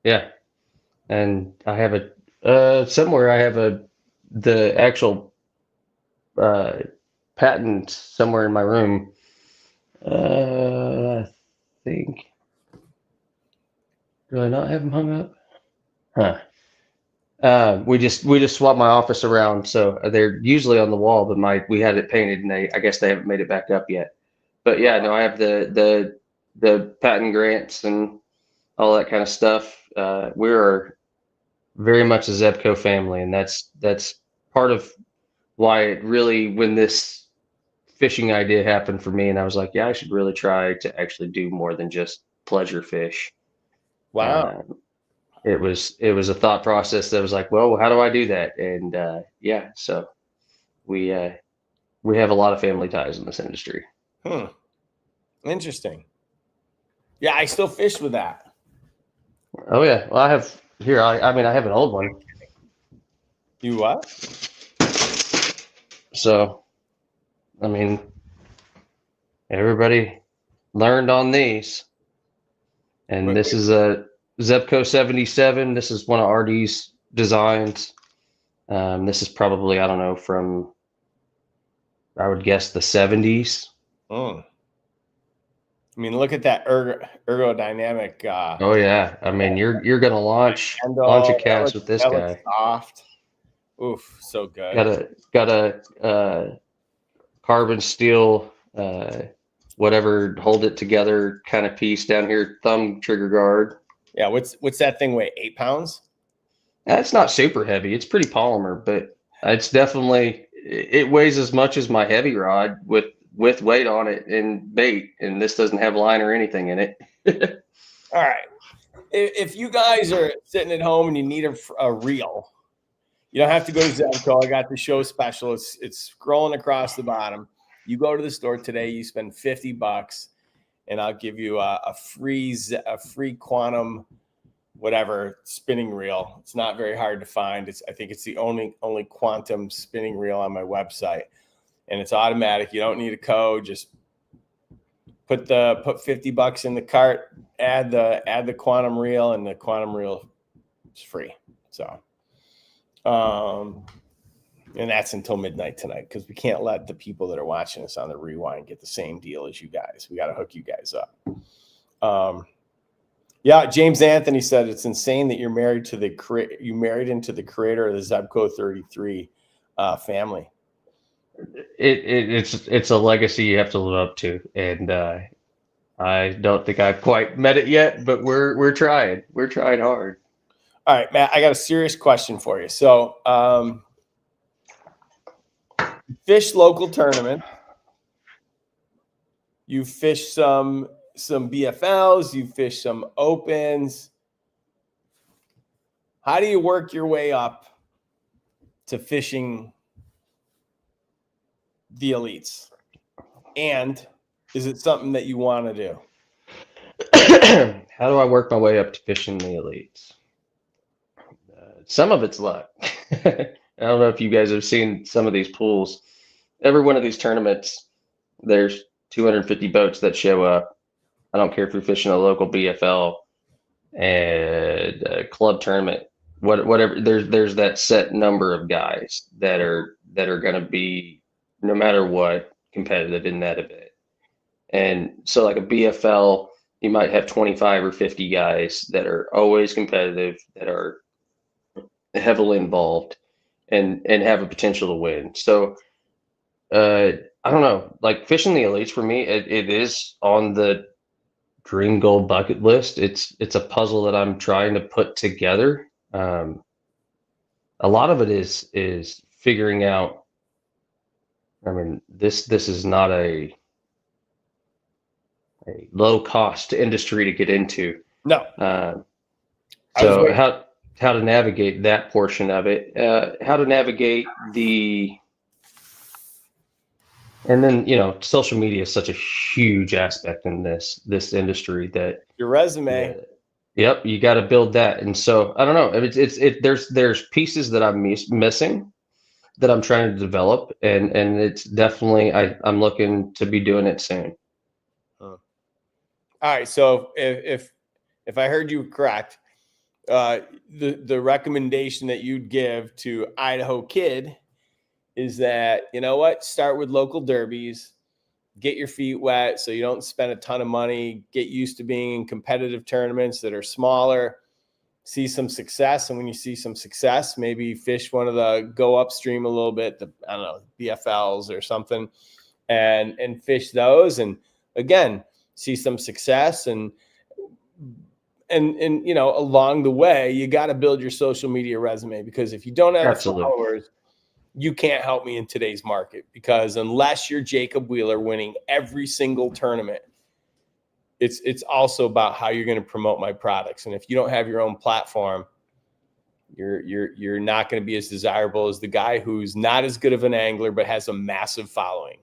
Yeah. And I have somewhere I have the actual patent somewhere in my room. I think, do I not have them hung up? Huh. We just swapped my office around, so they're usually on the wall, but we had it painted, and I guess they haven't made it back up yet. But yeah, no, I have the patent grants and all that kind of stuff. We are very much a Zebco family, and that's part of why it really, when this fishing idea happened for me, and I was like, yeah, I should really try to actually do more than just pleasure fish. Wow. It was a thought process that was like, well, how do I do that? And yeah, so we have a lot of family ties in this industry. Interesting. Yeah, I still fish with that. Oh yeah, well I have here. I mean, I have an old one. You what? So, I mean, everybody learned on these, and this is a Zebco 77. This is one of RD's designs. This is probably, I don't know, from, I would guess, the 70s. I mean, look at that ergodynamic. Oh yeah, I mean, you're gonna launch a bunch of casts with this guy. Soft. Oof, so good. Got a carbon steel, whatever, hold it together kind of piece down here, thumb trigger guard. Yeah, what's that thing weigh? 8 pounds? It's not super heavy. It's pretty polymer, but it's definitely, it weighs as much as my heavy rod with weight on it and bait, and this doesn't have line or anything in it. All right. If you guys are sitting at home and you need a reel, you don't have to go to Zebco. I got the show special. It's scrolling across the bottom. You go to the store today, you spend $50, and I'll give you a free quantum whatever spinning reel. It's not very hard to find. I think it's the only quantum spinning reel on my website, and it's automatic. You don't need a code. Just put $50 in the cart, add the quantum reel, and the quantum reel is free. So, and that's until midnight tonight, because we can't let the people that are watching us on the rewind get the same deal as you guys. We got to hook you guys up. Yeah, James Anthony said it's insane that you're married into the creator of the Zebco 33 family. It's a legacy you have to live up to, and I don't think I've quite met it yet, but we're trying. We're trying hard. All right, Matt, I got a serious question for you. So, fish local tournament. You fish some BFLs, you fish some opens. How do you work your way up to fishing the elites? And is it something that you want to do? How do I work my way up to fishing the elites? Some of it's luck. I don't know if you guys have seen some of these pools. Every one of these tournaments, there's 250 boats that show up. I don't care if you're fishing a local BFL and a club tournament, whatever. There's that set number of guys that are going to be, no matter what, competitive in that event. And so, like a BFL, you might have 25 or 50 guys that are always competitive, that are heavily involved, and have a potential to win. So, I don't know, like fishing the elites for me, it is on the dream goal bucket list. It's a puzzle that I'm trying to put together. A lot of it is figuring out. I mean, this is not a low cost industry to get into. No. So how to navigate that portion of it, how to navigate the And then, you know, social media is such a huge aspect in this industry that, Your resume. yep, you got to build that. And so I don't know. There's pieces that I'm missing that I'm trying to develop, and it's definitely I'm looking to be doing it soon. All right. So if I heard you correct, the recommendation that you'd give to Idaho Kid is that, you know what, start with local derbies, get your feet wet so you don't spend a ton of money, get used to being in competitive tournaments that are smaller, see some success. And when you see some success, maybe fish one of the go upstream a little bit, I don't know, BFLs or something, and fish those. And again, see some success and you know, along the way, you got to build your social media resume, because if you don't have the followers, you can't help me in today's market, because unless you're Jacob Wheeler winning every single tournament, it's also about how you're going to promote my products. And if you don't have your own platform, you're not going to be as desirable as the guy who's not as good of an angler but has a massive following.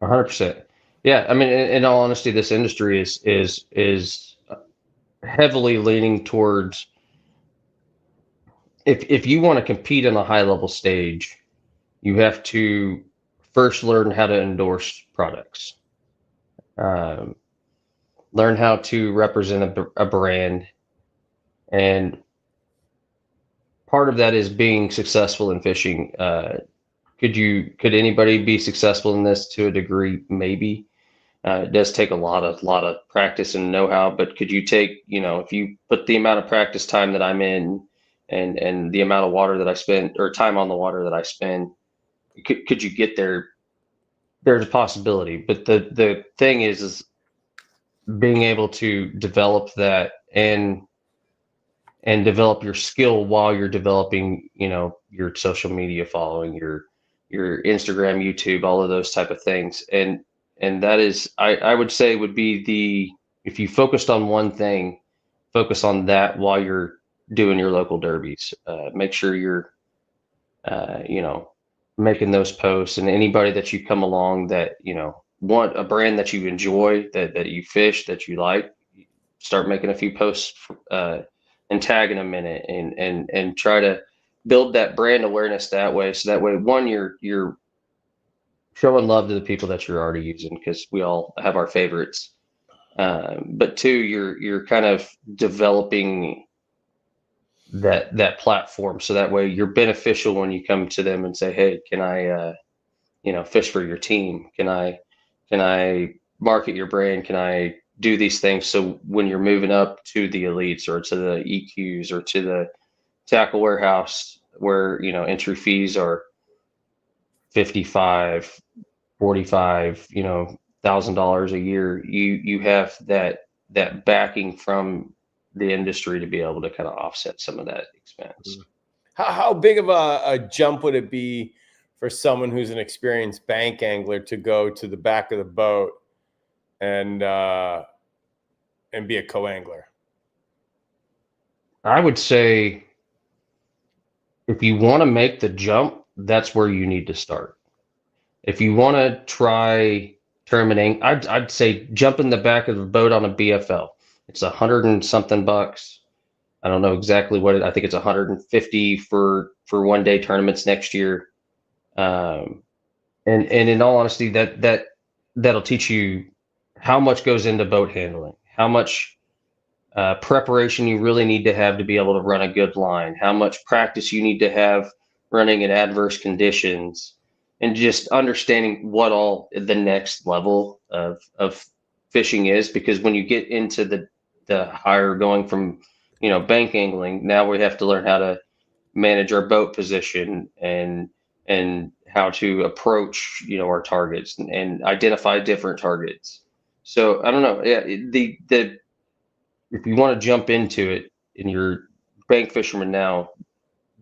100%. Yeah, I mean, in all honesty, this industry is heavily leaning towards, if you want to compete on a high level stage, you have to first learn how to endorse products, learn how to represent a brand, and part of that is being successful in fishing. Could anybody be successful in this to a degree? Maybe. It does take a lot of practice and know-how, but could you take, you know, if you put the amount of practice time that I'm in and the amount of water that I spend, or time on the water that I spend, could you get there? There's a possibility, but the thing is being able to develop that and develop your skill while you're developing, you know, your social media following, your Instagram, YouTube, all of those type of things. And that is, I would say, would be if you focused on one thing, focus on that while you're doing your local derbies. Make sure you're, you know, making those posts, and anybody that you come along that, you know, want a brand that you enjoy, that you fish, that you like, start making a few posts, and tagging them in it, and try to build that brand awareness that way. So that way, one, you're showing love to the people that you're already using, because we all have our favorites. But two, you're kind of developing that platform, so that way you're beneficial when you come to them and say, hey, can I you know, fish for your team? Can I market your brand? Can I do these things? So when you're moving up to the elites or to the EQs or to the tackle warehouse, where, you know, entry fees are 55, 45, you know, $1,000 a year, you have that backing from the industry to be able to kind of offset some of that expense. How big of a jump would it be for someone who's an experienced bank angler to go to the back of the boat and be a co-angler? I would say, if you want to make the jump, that's where you need to start. If you want to try terminating, I'd say jump in the back of the boat on a BFL. It's $100 and something bucks. I don't know exactly what I think it's 150 for one day tournaments next year. And in all honesty, that'll teach you how much goes into boat handling, how much preparation you really need to have to be able to run a good line, how much practice you need to have running in adverse conditions, and just understanding what all the next level of fishing is. Because when you get into the higher, going from, you know, bank angling, now we have to learn how to manage our boat position and how to approach, you know, our targets, and identify different targets. So I don't know. Yeah, the if you want to jump into it and you're bank fisherman now,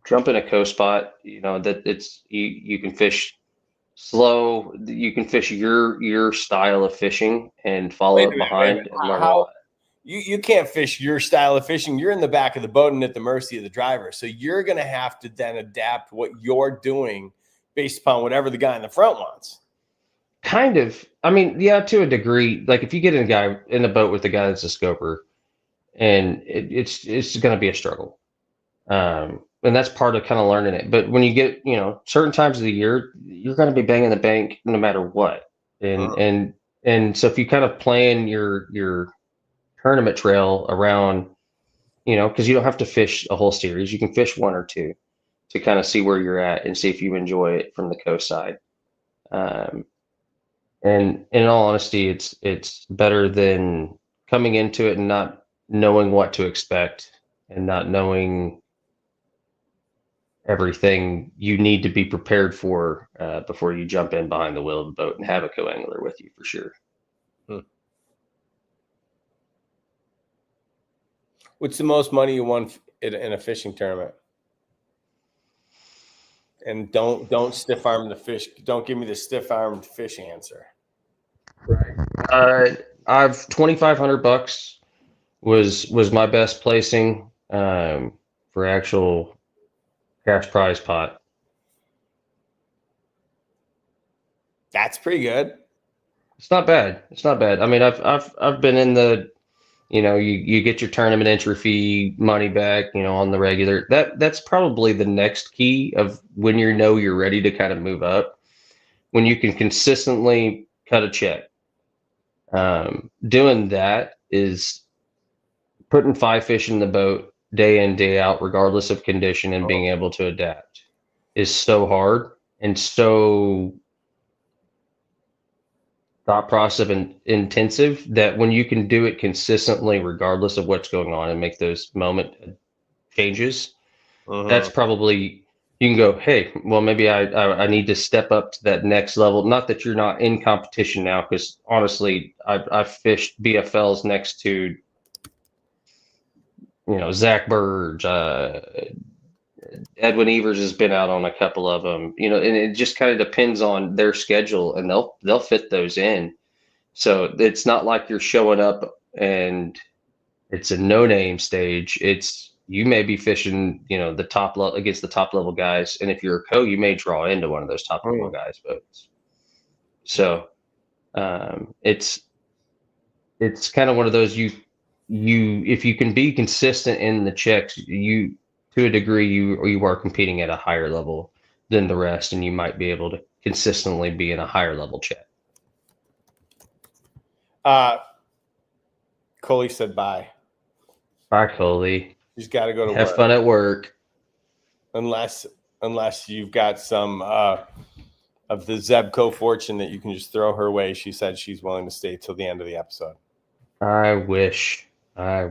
jump in a coast spot. You know that you can fish slow. You can fish your style of fishing and follow it behind and learn a lot. You can't fish your style of fishing. You're in the back of the boat and at the mercy of the driver. So you're going to have to then adapt what you're doing based upon whatever the guy in the front wants. Kind of. I mean, yeah, to a degree. Like if you get in a boat with a guy that's a scoper, and it's going to be a struggle. And that's part of kind of learning it. But when you get, certain times of the year, you're going to be banging the bank no matter what. And Mm. and and so if you kind of plan your tournament trail around, because you don't have to fish a whole series, you can fish one or two to kind of see where you're at and see if you enjoy it from the coast side. Um, and in all honesty, it's better than coming into it and not knowing what to expect and not knowing everything you need to be prepared for before you jump in behind the wheel of the boat and have a co-angler with you for sure. What's the most money you won in a fishing tournament? And don't stiff arm the fish. Don't give me the stiff armed fish answer. I've $2,500 was my best placing for actual cash prize pot. That's pretty good. It's not bad. It's not bad. I mean, I've been in the, you get your tournament entry fee money back, on the regular. That's probably the next key of when you're ready to kind of move up, when you can consistently cut a check. Doing that is putting 5 fish in the boat day in, day out, regardless of condition, and being able to adapt is so hard and so thought process and intensive that when you can do it consistently, regardless of what's going on, and make those moment changes, that's probably, you can go, hey, well, maybe I need to step up to that next level. Not that you're not in competition now, because honestly, I've fished BFLs next to, Zach Burge, Edwin Evers has been out on a couple of them, and it just kind of depends on their schedule, and they'll fit those in. So it's not like you're showing up and it's a no-name stage. It's, you may be fishing, the top level against the top level guys, and if you're a co, you may draw into one of those top level guys' boats. So it's kind of one of those, you if you can be consistent in the checks, you, to a degree, you are competing at a higher level than the rest, and you might be able to consistently be in a higher level check. Coley said bye. Bye, Coley. He's got to go to Have work. fun at work. Unless you've got some of the Zebco fortune that you can just throw her way. She said she's willing to stay till the end of the episode. I wish. I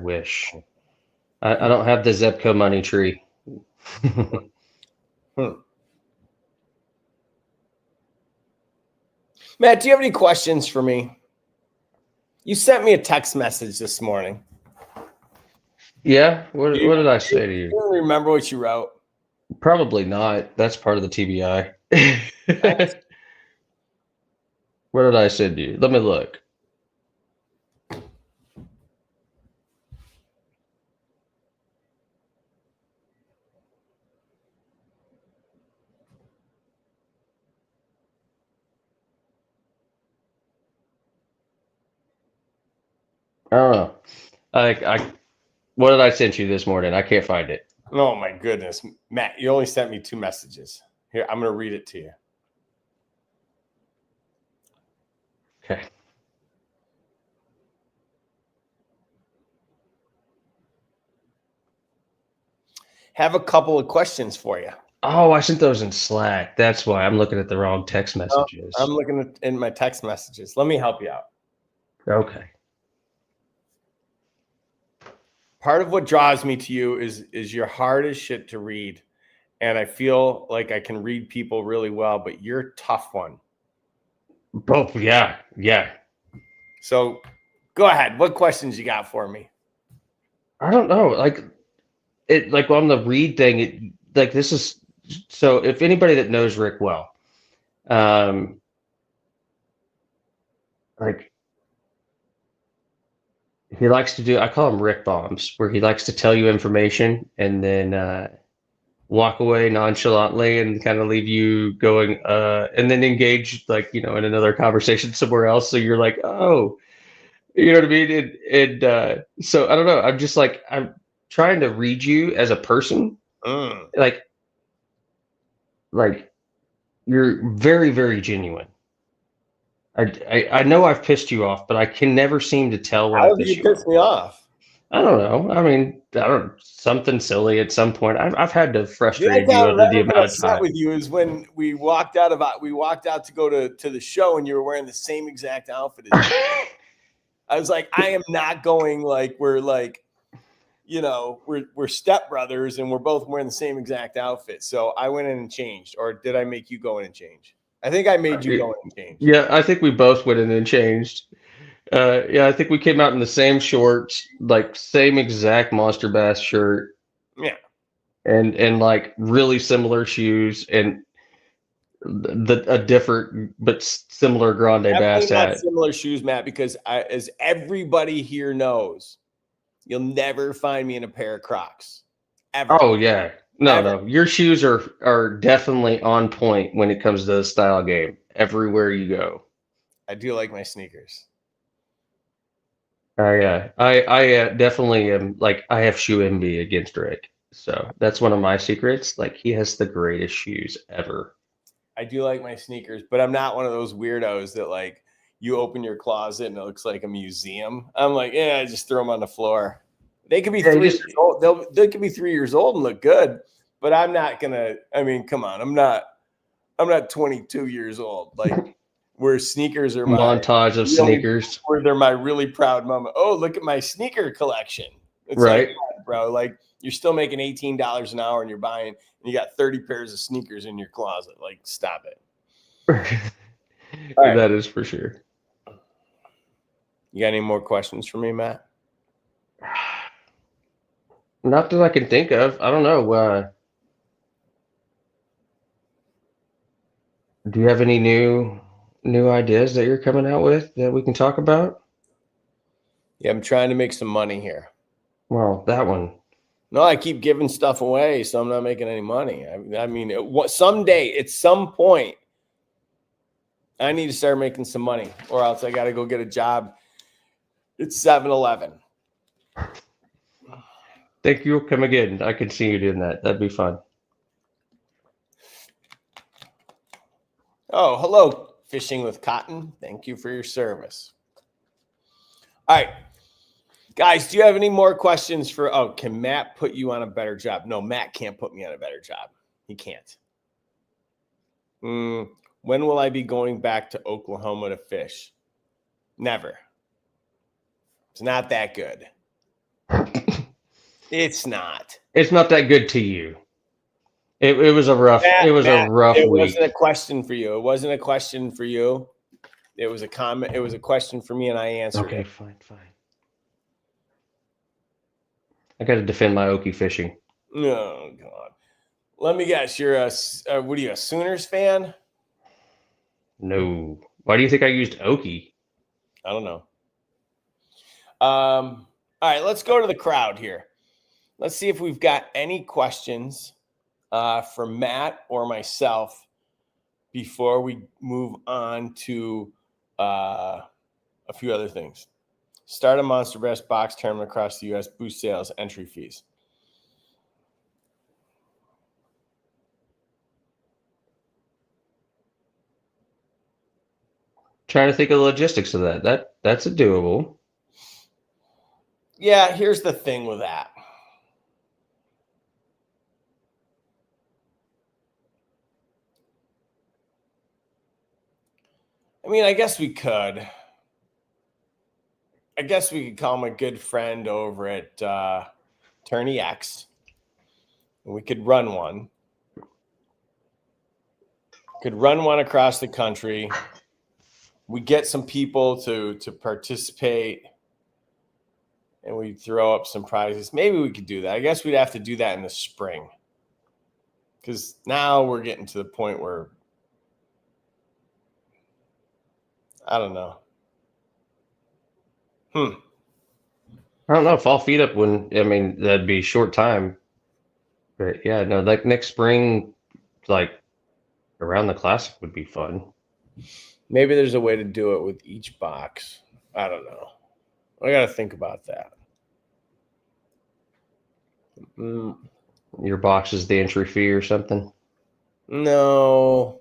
don't have the Zebco money tree. Matt, do you have any questions for me? You sent me a text message this morning. Yeah? What did I say to you? Do you remember what you wrote? Probably not. That's part of the TBI. What did I send you? Let me look. I don't know. What did I send you this morning? I can't find it. Oh my goodness, Matt! You only sent me 2 messages. Here, I'm going to read it to you. Okay. Have a couple of questions for you. Oh, I sent those in Slack. That's why I'm looking at the wrong text messages. I'm looking in my text messages. Let me help you out. Okay. Part of what draws me to you is you're hard as shit to read. And I feel like I can read people really well, but you're a tough one. Oh, yeah. Yeah. So go ahead. What questions you got for me? I don't know. Like on the read thing, this is, so if anybody that knows Rick well, he likes to do, I call them Rick bombs, where he likes to tell you information and then walk away nonchalantly and kind of leave you going, and then engage like, in another conversation somewhere else. So you're like, oh, you know what I mean? So I don't know. I'm just like, I'm trying to read you as a person. Mm. Like you're very, very genuine. I know I've pissed you off, but I can never seem to tell when I How have piss you you pissed off. me off? I don't know. I mean, I don't something silly at some point. I've had to The only frustrate time you I've over the ever been amount of upset time. with you is when we walked out to go to the show and you were wearing the same exact outfit as me. I was like, I am not going like we're like, we're stepbrothers and we're both wearing the same exact outfit. So I went in and changed, or did I make you go in and change? I think I made you go in and change. Yeah, I think we both went in and changed. Yeah, I think we came out in the same shorts, like same exact Monster Bass shirt, Yeah. and like really similar shoes, and a different but similar Grande Definitely Bass not hat. similar shoes, Matt, because as everybody here knows, you'll never find me in a pair of Crocs. Ever. Oh yeah, no, Ever. no, your shoes are definitely on point when it comes to the style game. Everywhere you go. I do like my sneakers. I definitely am like I have shoe envy against Rick. So that's one of my secrets. Like he has the greatest shoes ever. I do like my sneakers, but I'm not one of those weirdos that like you open your closet and it looks like a museum. I'm like, yeah, I just throw them on the floor. They could be Yeah, 3 years old. They could be 3 years old and look good, but I'm not gonna. I mean, come on, I'm not 22 years old. Like where sneakers are montage of sneakers. where they're my really proud moment. Oh, look at my sneaker collection. It's Right. like, bro, like you're still making $18 an hour and you're buying and you got 30 pairs of sneakers in your closet. Like, stop it. Right. That is for sure. You got any more questions for me, Matt? Not that I can think of. I don't know. Do you have any new ideas that you're coming out with that we can talk about? Yeah, I'm trying to make some money here. Well, that one. No, I keep giving stuff away, so I'm not making any money. I mean, someday, at some point, I need to start making some money, or else I got to go get a job at 7-Eleven. Think you'll come again. I could see you doing that. That'd be fun. Oh, hello, Fishing with Cotton. Thank you for your service. All right. Guys, do you have any more questions can Matt put you on a better job? No, Matt can't put me on a better job. He can't. When will I be going back to Oklahoma to fish? Never. It's not that good. It's not. It's not that good to you. It was a rough. Matt, it was a rough it week. wasn't a question for you. It wasn't a question for you. It was a comment. It was a question for me, and I answered Okay, it. fine. I got to defend my Okie fishing. Oh God. Let me guess. You're what are you, a Sooners fan? No. Why do you think I used Okie? I don't know. All right, let's go to the crowd here. Let's see if we've got any questions for Matt or myself before we move on to a few other things. Start a Monster Bass box tournament across the U.S. Boost sales, entry fees. Trying to think of the logistics of that. That's a doable. Yeah, here's the thing with that. I mean, I guess we could. I guess we could call my good friend over at Tourney X. And we could run one. Could run one across the country. We get some people to participate, and we throw up some prizes. Maybe we could do that. I guess we'd have to do that in the spring, because now we're getting to the point where I don't know. I don't know if I'll feed up when. I mean, that'd be short time. But yeah, no, like next spring, like around the classic would be fun. Maybe there's a way to do it with each box. I don't know. I got to think about that. Your box is the entry fee or something, No,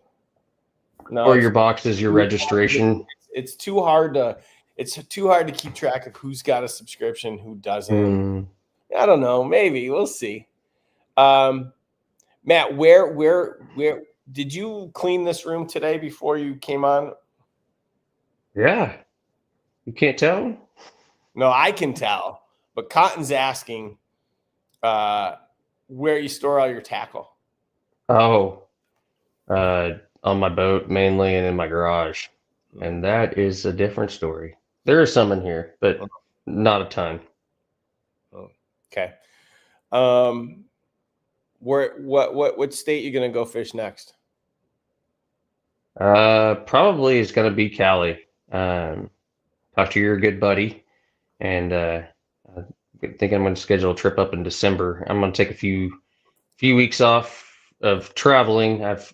or your box is your registration. It's too hard to. It's too hard to keep track of who's got a subscription, who doesn't. I don't know. Maybe we'll see. Matt, where did you clean this room today before you came on? Yeah, you can't tell. No, I can tell. But Cotton's asking where you store all your tackle. Oh, on my boat mainly, and in my garage, and that is a different story. There is some in here, but not a ton. Okay. What state you gonna go fish next? Probably is going to be Cali. Talk to your good buddy, and I think I'm going to schedule a trip up in December. I'm going to take a few weeks off of traveling. I've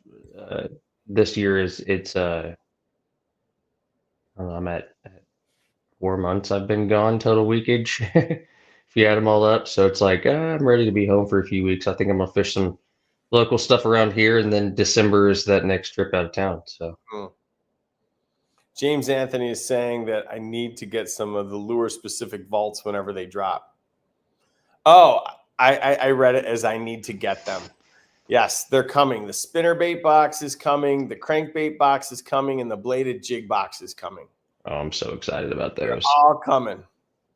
this year it's I don't know, I'm at 4 months I've been gone total weekage. If you add them all up, so it's like I'm ready to be home for a few weeks. I think I'm gonna fish some local stuff around here, and then December is that next trip out of town. So James Anthony is saying that I need to get some of the lure specific vaults whenever they drop. Oh, I read it as I need to get them. Yes, they're coming. The spinnerbait box is coming. The crankbait box is coming, and the bladed jig box is coming. Oh, I'm so excited about those. They're all coming.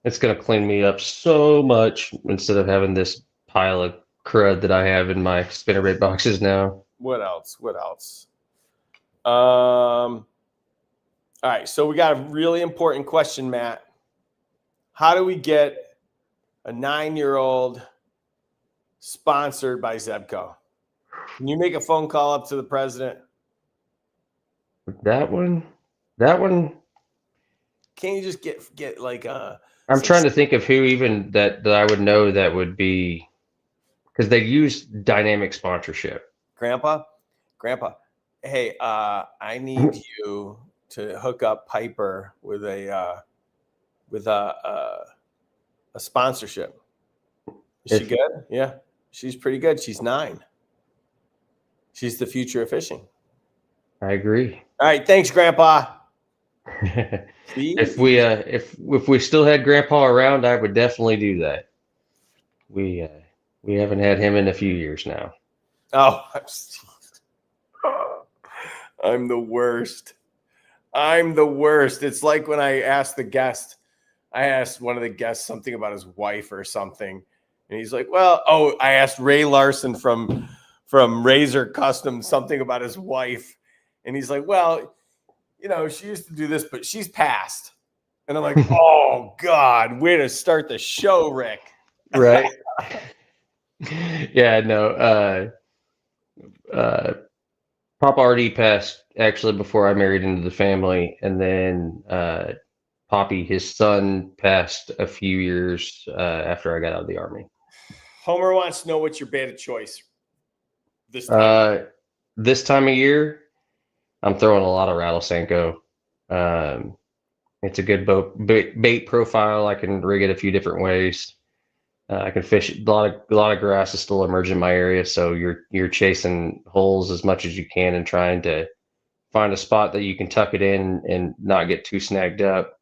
It's gonna clean me up so much instead of having this pile of crud that I have in my spinnerbait boxes now. What else? All right, so we got a really important question, Matt. How do we get a 9-year-old sponsored by Zebco? Can you make a phone call up to the president? That one. Can't you just get like I'm trying to think of who even that I would know that would be, because they use dynamic sponsorship. Grandpa, hey, I need you to hook up Piper with a sponsorship. Is she good? Yeah, she's pretty good. She's 9. She's the future of fishing. I agree. All right, thanks, Grandpa. If we still had Grandpa around, I would definitely do that. We haven't had him in a few years now. Oh, I'm the worst. It's like when I asked one of the guests something about his wife or something, and he's like, "Well, I asked Ray Larson from Razor Custom something about his wife," and he's like, "Well, she used to do this, but she's passed." And I'm like, "Oh God, way to start the show, Rick." Right. Yeah, no. Papa already passed actually before I married into the family, and then Poppy, his son, passed a few years after I got out of the Army. Homer wants to know what's your bait of choice this time. This time of year, I'm throwing a lot of Rattle Senko. It's a good bait profile. I can rig it a few different ways. I can fish. A lot of grass is still emerging in my area, so you're chasing holes as much as you can and trying to find a spot that you can tuck it in and not get too snagged up.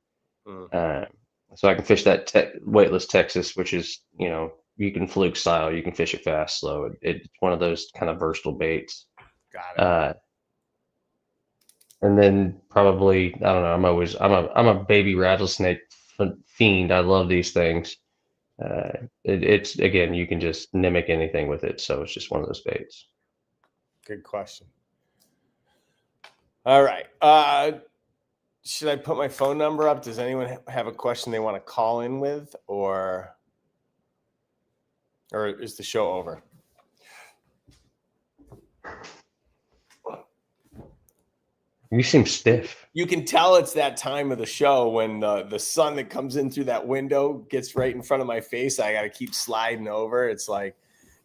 So I can fish that weightless Texas, which is you can fluke style. You can fish it fast, slow. It's one of those kind of versatile baits. Got it. And then probably I don't know. I'm a baby rattlesnake fiend. I love these things. It's again, you can just mimic anything with it, so it's just one of those baits. Good question. All right. Should I put my phone number up? Does anyone have a question they want to call in with, or is the show over? You seem stiff. You can tell it's that time of the show when the sun that comes in through that window gets right in front of my face. I got to keep sliding over. It's like,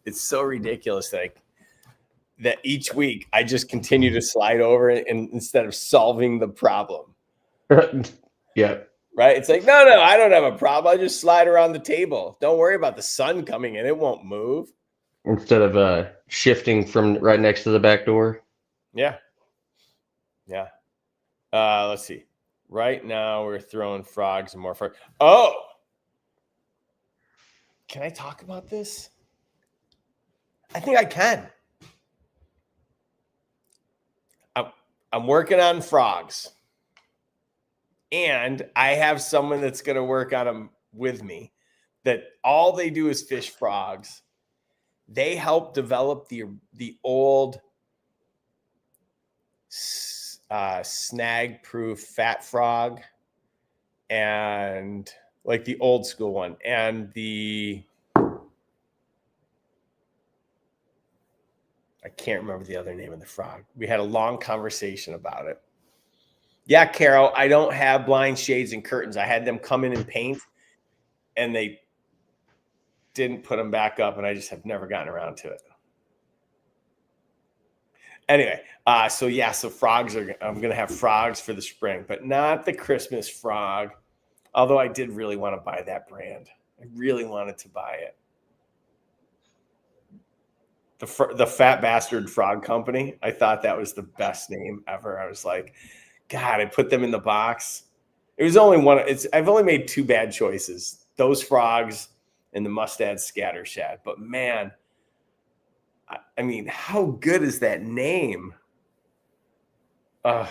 it's so ridiculous that each week I just continue to slide over it, and instead of solving the problem. Yeah. Right? It's like, no, I don't have a problem. I just slide around the table. Don't worry about the sun coming in. It won't move. Instead of shifting from right next to the back door. Yeah. Yeah. Let's see. Right now we're throwing frogs and more frogs. Oh, can I talk about this? I think I can. I'm working on frogs. And I have someone that's going to work on them with me, that all they do is fish frogs. They help develop the old snag-proof fat frog, and like the old school one, and I can't remember the other name of the frog. We had a long conversation about it. Yeah, Carol, I don't have blind shades and curtains. I had them come in and paint, and they didn't put them back up, and I just have never gotten around to it. Anyway, so frogs I'm going to have frogs for the spring, but not the Christmas frog, although I did really want to buy that brand. I really wanted to buy it. The Fat Bastard Frog Company. I thought that was the best name ever. I was like, God, I put them in the box. It was only one. I've only made two bad choices: those frogs and the Mustad Scattershad. But man, I mean, how good is that name? That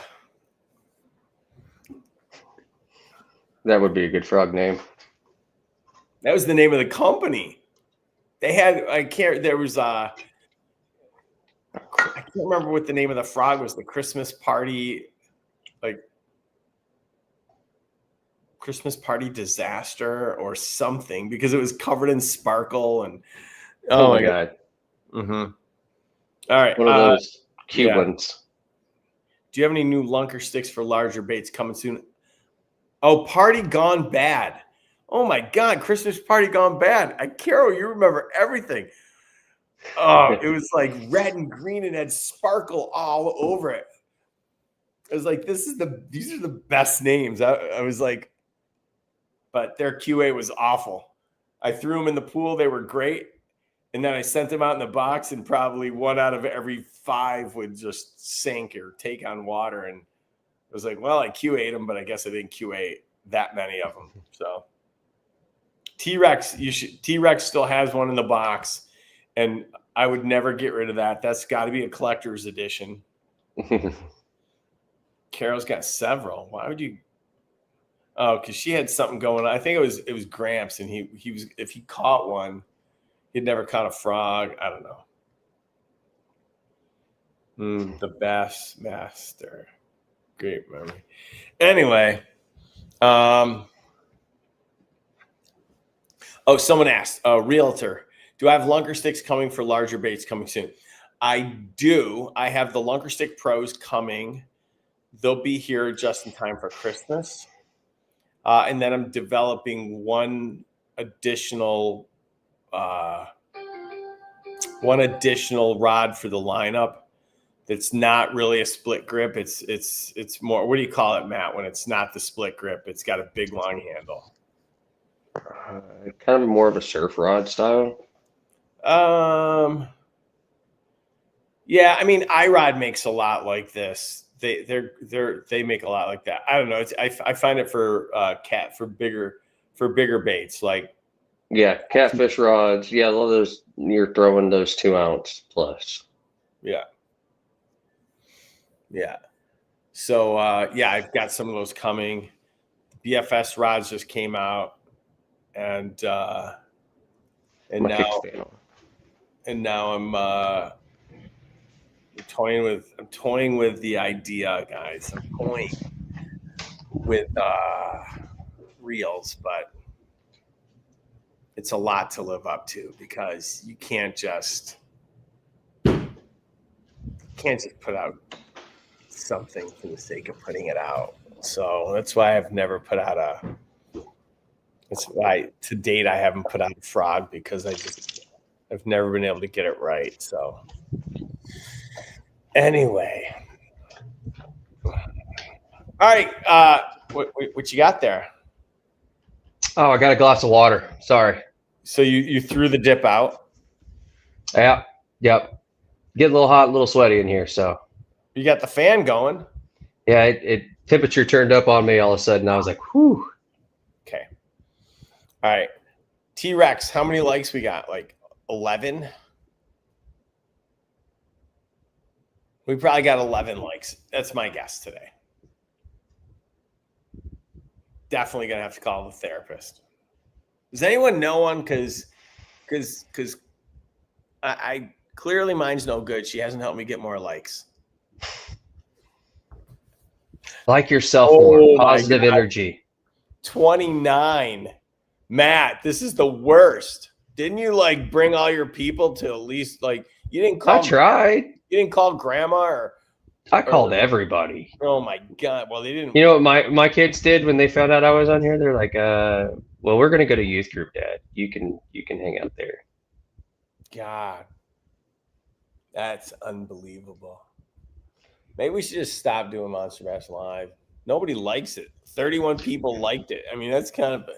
would be a good frog name. That was the name of the company. They had. I can't remember what the name of the frog was. The Christmas party. Like Christmas party disaster or something, because it was covered in sparkle and oh my God. Mm-hmm. All right. One of those cute ones. Do you have any new lunker sticks for larger baits coming soon? Oh, Party Gone Bad. Oh my God, Christmas Party Gone Bad. Carol, you remember everything. Oh, it was like red and green and had sparkle all over it. I was like, these are the best names. I was like, but their QA was awful. I threw them in the pool. They were great. And then I sent them out in the box, and probably one out of every 5 would just sink or take on water. And I was like, well, I QA'd them, but I guess I didn't QA that many of them. So T-Rex still has one in the box, and I would never get rid of that. That's got to be a collector's edition. Carol's got several. Why would you? Oh, because she had something going on. I think it was Gramps, and he was, if he caught one, he'd never caught a frog. I don't know. The Bass Master, great memory. Anyway, someone asked, realtor, do I have lunker sticks coming for larger baits coming soon? I do. I have the Lunker Stick Pros coming. They'll be here just in time for Christmas. And then I'm developing one additional rod for the lineup that's not really a split grip. It's more, what do you call it, Matt, when it's not the split grip? It's got a big long handle. Kind of more of a surf rod style. Yeah, I mean, iRod makes a lot like this. They make a lot like that. I don't know. I find it for bigger baits, like catfish rods. Yeah, all those, you're throwing those 2 ounce plus. Yeah. So I've got some of those coming. BFS rods just came out, and now I'm toying with the idea, guys. I'm toying with reels, but it's a lot to live up to, because you can't just put out something for the sake of putting it out. So that's why I've never put out to date I haven't put out a frog, because I've never been able to get it right. So anyway. All right. What you got there? Oh, I got a glass of water. Sorry. So you threw the dip out. Yep. Get a little hot, a little sweaty in here. So You got the fan going. yeah, it temperature turned up on me all of a sudden. I was like, whew. Okay. All right. T-Rex, how many likes we got? Like 11? We probably got 11 likes. That's my guess today. Definitely gonna have to call the therapist. Does anyone know one? Because I clearly mine's no good. She hasn't helped me get more likes. Like yourself Oh more. my Positive God. energy. 29. Matt, this is the worst. Didn't you like bring all your people to at least like you didn't call I tried. you didn't call grandma or I called everybody. oh my God. Well, they didn't. You know what my kids did when they found out I was on here? They're like, well, we're gonna go to youth group, Dad. You can hang out there. God. That's unbelievable. Maybe we should just stop doing Monster Bass Live. Nobody likes it. 31 people liked it. I mean, that's kind of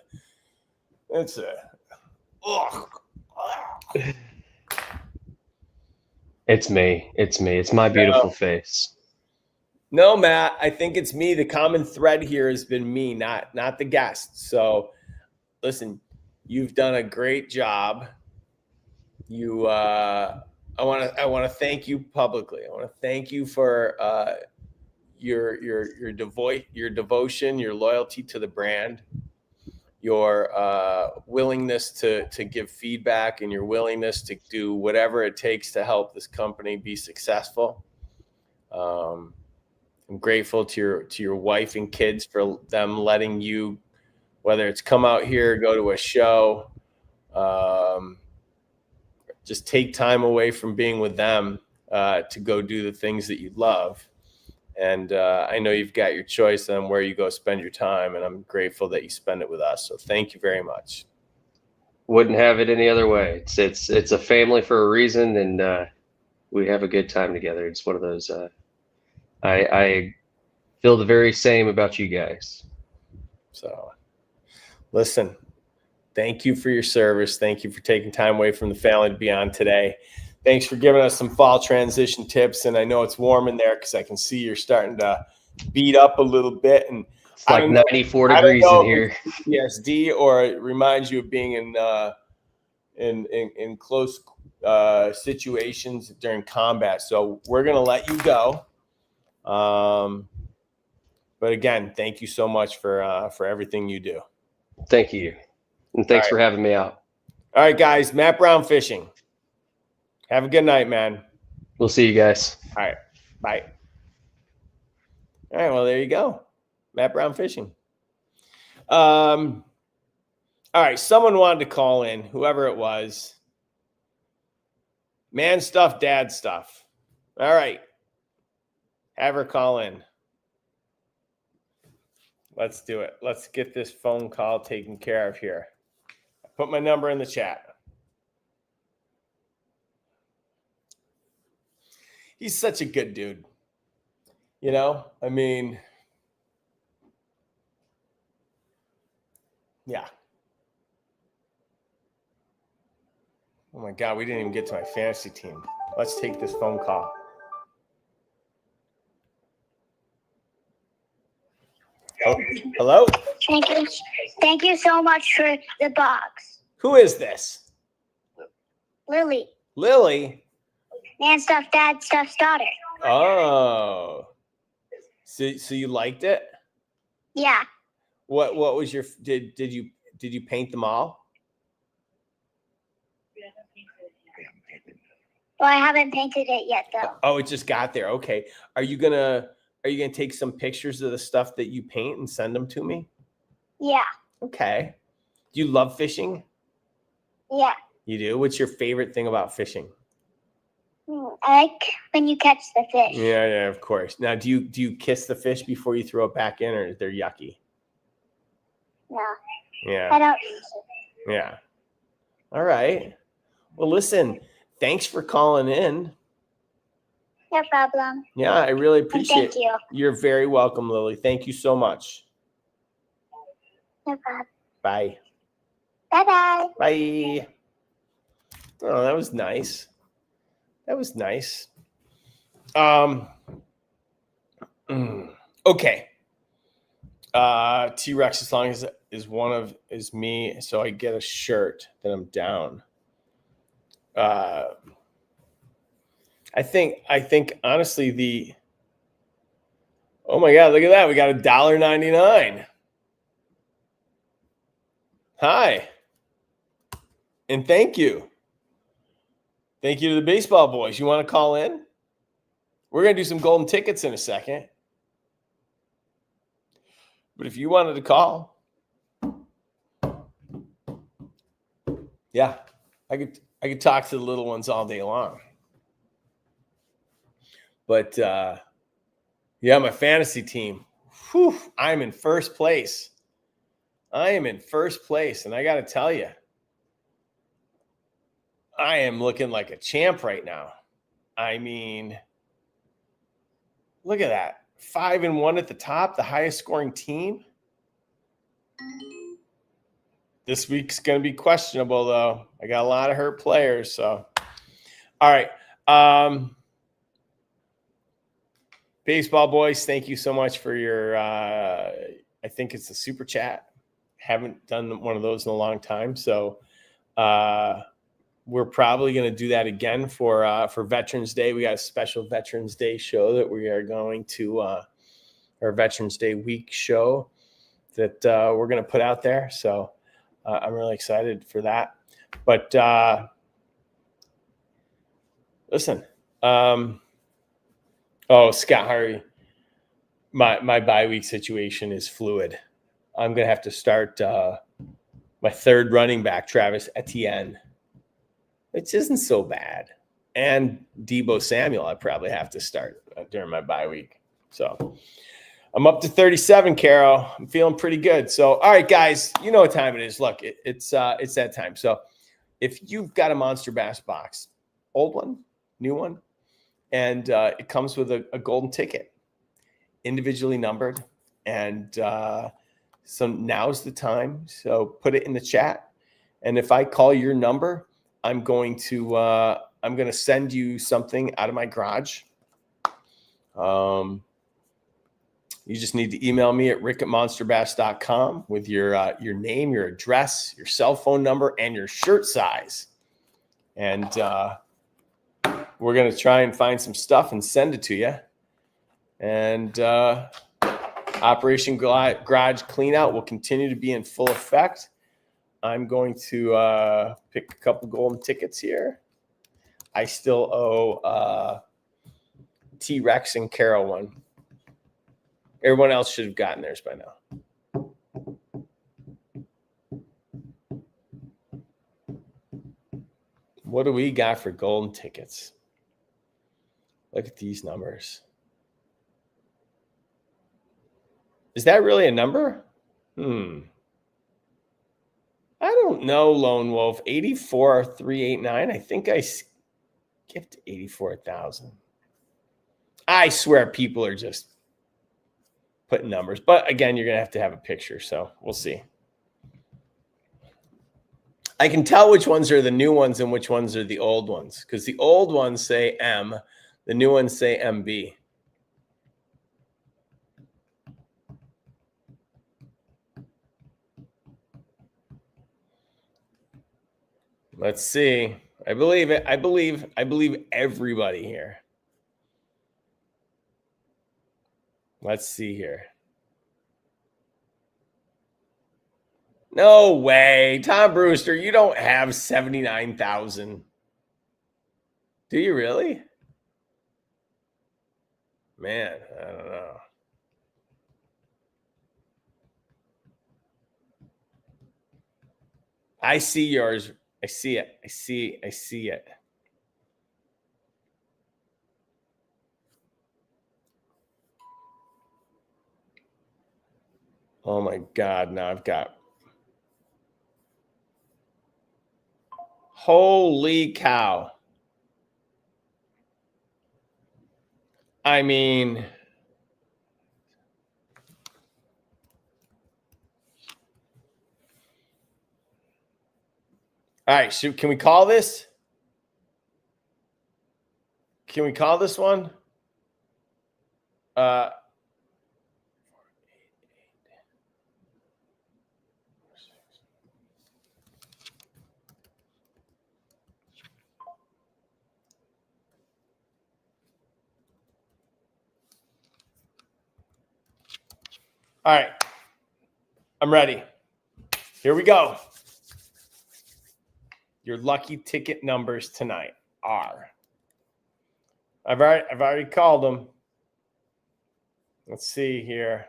ugh. It's me. It's my beautiful face. No, Matt, I think it's me. The common thread here has been me, not the guests. So listen, you've done a great job. You I want to thank you publicly. I want to thank you for your devotion, your loyalty to the brand, your willingness to give feedback, and your willingness to do whatever it takes to help this company be successful. I'm grateful to your wife and kids for them letting you, whether it's come out here, go to a show, just take time away from being with them to go do the things that you love. And I know you've got your choice on where you go spend your time, and I'm grateful that you spend it with us. So thank you very much. Wouldn't have it any other way. It's a family for a reason, and we have a good time together. It's one of those. I feel the very same about you guys. So listen, thank you for your service. Thank you for taking time away from the family to be on today. Thanks for giving us some fall transition tips. And I know it's warm in there because I can see you're starting to beat up a little bit. And it's like 94 degrees in here. PTSD, or it reminds you of being in close situations during combat. So we're gonna let you go. But again, thank you so much for everything you do. Thank you. And thanks for having me out. All right, guys. Matt Brown Fishing. Have a good night, man. We'll see you guys. All right. Bye. All right. Well, there you go. Matt Brown Fishing. All right. Someone wanted to call in, whoever it was. Man stuff, dad stuff. All right. Have her call in. Let's do it. Let's get this phone call taken care of here. I put my number in the chat. He's such a good dude. You know, I mean, yeah. Oh my God, we didn't even get to my fantasy team. Let's take this phone call. Oh, hello? Thank you so much for the box. Who is this? Lily. Lily? Man stuff, dad stuff's daughter. Oh. So you liked it? Yeah. What was your did you paint them all? Well, I haven't painted it yet though. Oh, it just got there. Okay. Are you gonna take some pictures of the stuff that you paint and send them to me? Yeah. Okay. Do you love fishing? Yeah. You do? What's your favorite thing about fishing? I like when you catch the fish. Yeah, of course. Now, do you kiss the fish before you throw it back in, or they're yucky? No. Yeah. I don't. Yeah. All right. Well, listen, thanks for calling in. No problem. Yeah, I really And appreciate thank you. You're very welcome, Lily. Thank you so much. No problem. Bye. Bye-bye. Bye. Oh, that was nice. That was nice. Okay. T-Rex, as long as is me, so I get a shirt, then I'm down. I think honestly oh my God, look at that. We got $1.99. Hi. And thank you. Thank you to the baseball boys. You want to call in? We're going to do some golden tickets in a second. But if you wanted to call, yeah, I could talk to the little ones all day long. But yeah, my fantasy team. Whew, I'm in first place. I am in first place, and I got to tell you, I am looking like a champ right now. I mean, look at that. 5-1 at the top, the highest scoring team. This week's going to be questionable, though. I got a lot of hurt players. So, all right. Baseball boys, thank you so much for your, I think it's the super chat. Haven't done one of those in a long time. So, we're probably going to do that again for Veterans Day. We got a special Veterans Day show that we are going to, our Veterans Day week show that we're going to put out there. So I'm really excited for that. But listen, oh, Scott Harvey, my bye week situation is fluid. I'm going to have to start my third running back, Travis Etienne, which isn't so bad. And Deebo Samuel, I probably have to start during my bye week. So I'm up to 37, Carol. I'm feeling pretty good. So, all right, guys, you know what time it is. Look, it's that time. So if you've got a Monster Bass box, old one, new one, and it comes with a golden ticket, individually numbered, and so now's the time. So put it in the chat, and if I call your number, I'm going to send you something out of my garage. You just need to email me at rick@monsterbass.com with your name, your address, your cell phone number, and your shirt size. And we're going to try and find some stuff and send it to you. And Operation Garage Cleanout will continue to be in full effect. I'm going to pick a couple golden tickets here. I still owe T-Rex and Carol one. Everyone else should have gotten theirs by now. What do we got for golden tickets? Look at these numbers. Is that really a number? I don't know, Lone Wolf. 84,389. I think I skipped 84,000. I swear people are just putting numbers. But again, you're going to have a picture. So we'll see. I can tell which ones are the new ones and which ones are the old ones. Because the old ones say M. The new ones say MB. Let's see. I believe it. I believe everybody here. Let's see here. No way. Tom Brewster, you don't have 79,000. Do you really? Man, I don't know. I see yours. I see it. I see it. Oh my God. Now I've got. Holy cow. I mean, all right, can we call this? Can we call this one? All right, I'm ready. Here we go. Your lucky ticket numbers tonight are. I've already called them. Let's see here.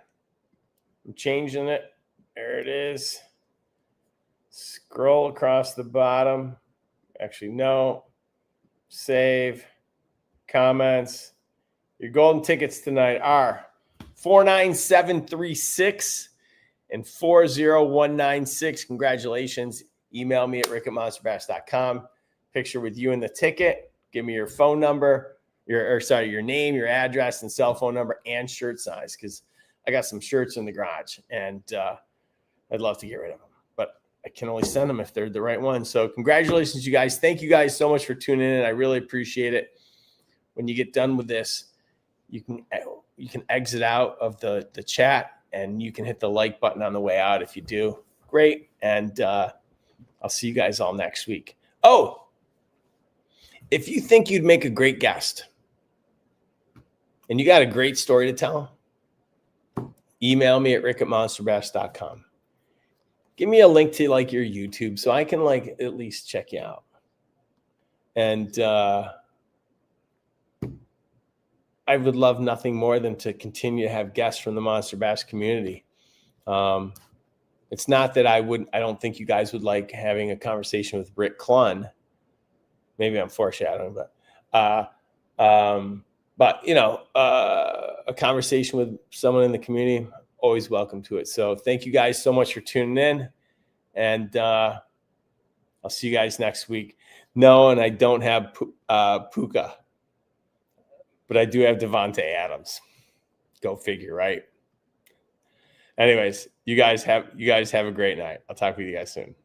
I'm changing it. There it is. Scroll across the bottom. Actually, no. Save. Comments. Your golden tickets tonight are 49736 and 40196. Congratulations. Email me at rick@monsterbass.com. Picture with you in the ticket. Give me your phone number, your name, your address, and cell phone number, and shirt size, because I got some shirts in the garage, and I'd love to get rid of them, but I can only send them if they're the right ones. So congratulations, you guys. Thank you guys so much for tuning in. I really appreciate it. When you get done with this, you can exit out of the chat, and you can hit the like button on the way out. If you do, great. And I'll see you guys all next week. Oh, if you think you'd make a great guest and you got a great story to tell, email me at rick@monsterbass.com. Give me a link to like your YouTube so I can like at least check you out. And I would love nothing more than to continue to have guests from the Monster Bass community. It's not that I don't think you guys would like having a conversation with Rick Clunn. Maybe I'm foreshadowing, but you know, a conversation with someone in the community, always welcome to it. So thank you guys so much for tuning in, and I'll see you guys next week. No, and I don't have Puka, but I do have Devontae Adams. Go figure, right? Anyways, you guys have a great night. I'll talk with you guys soon.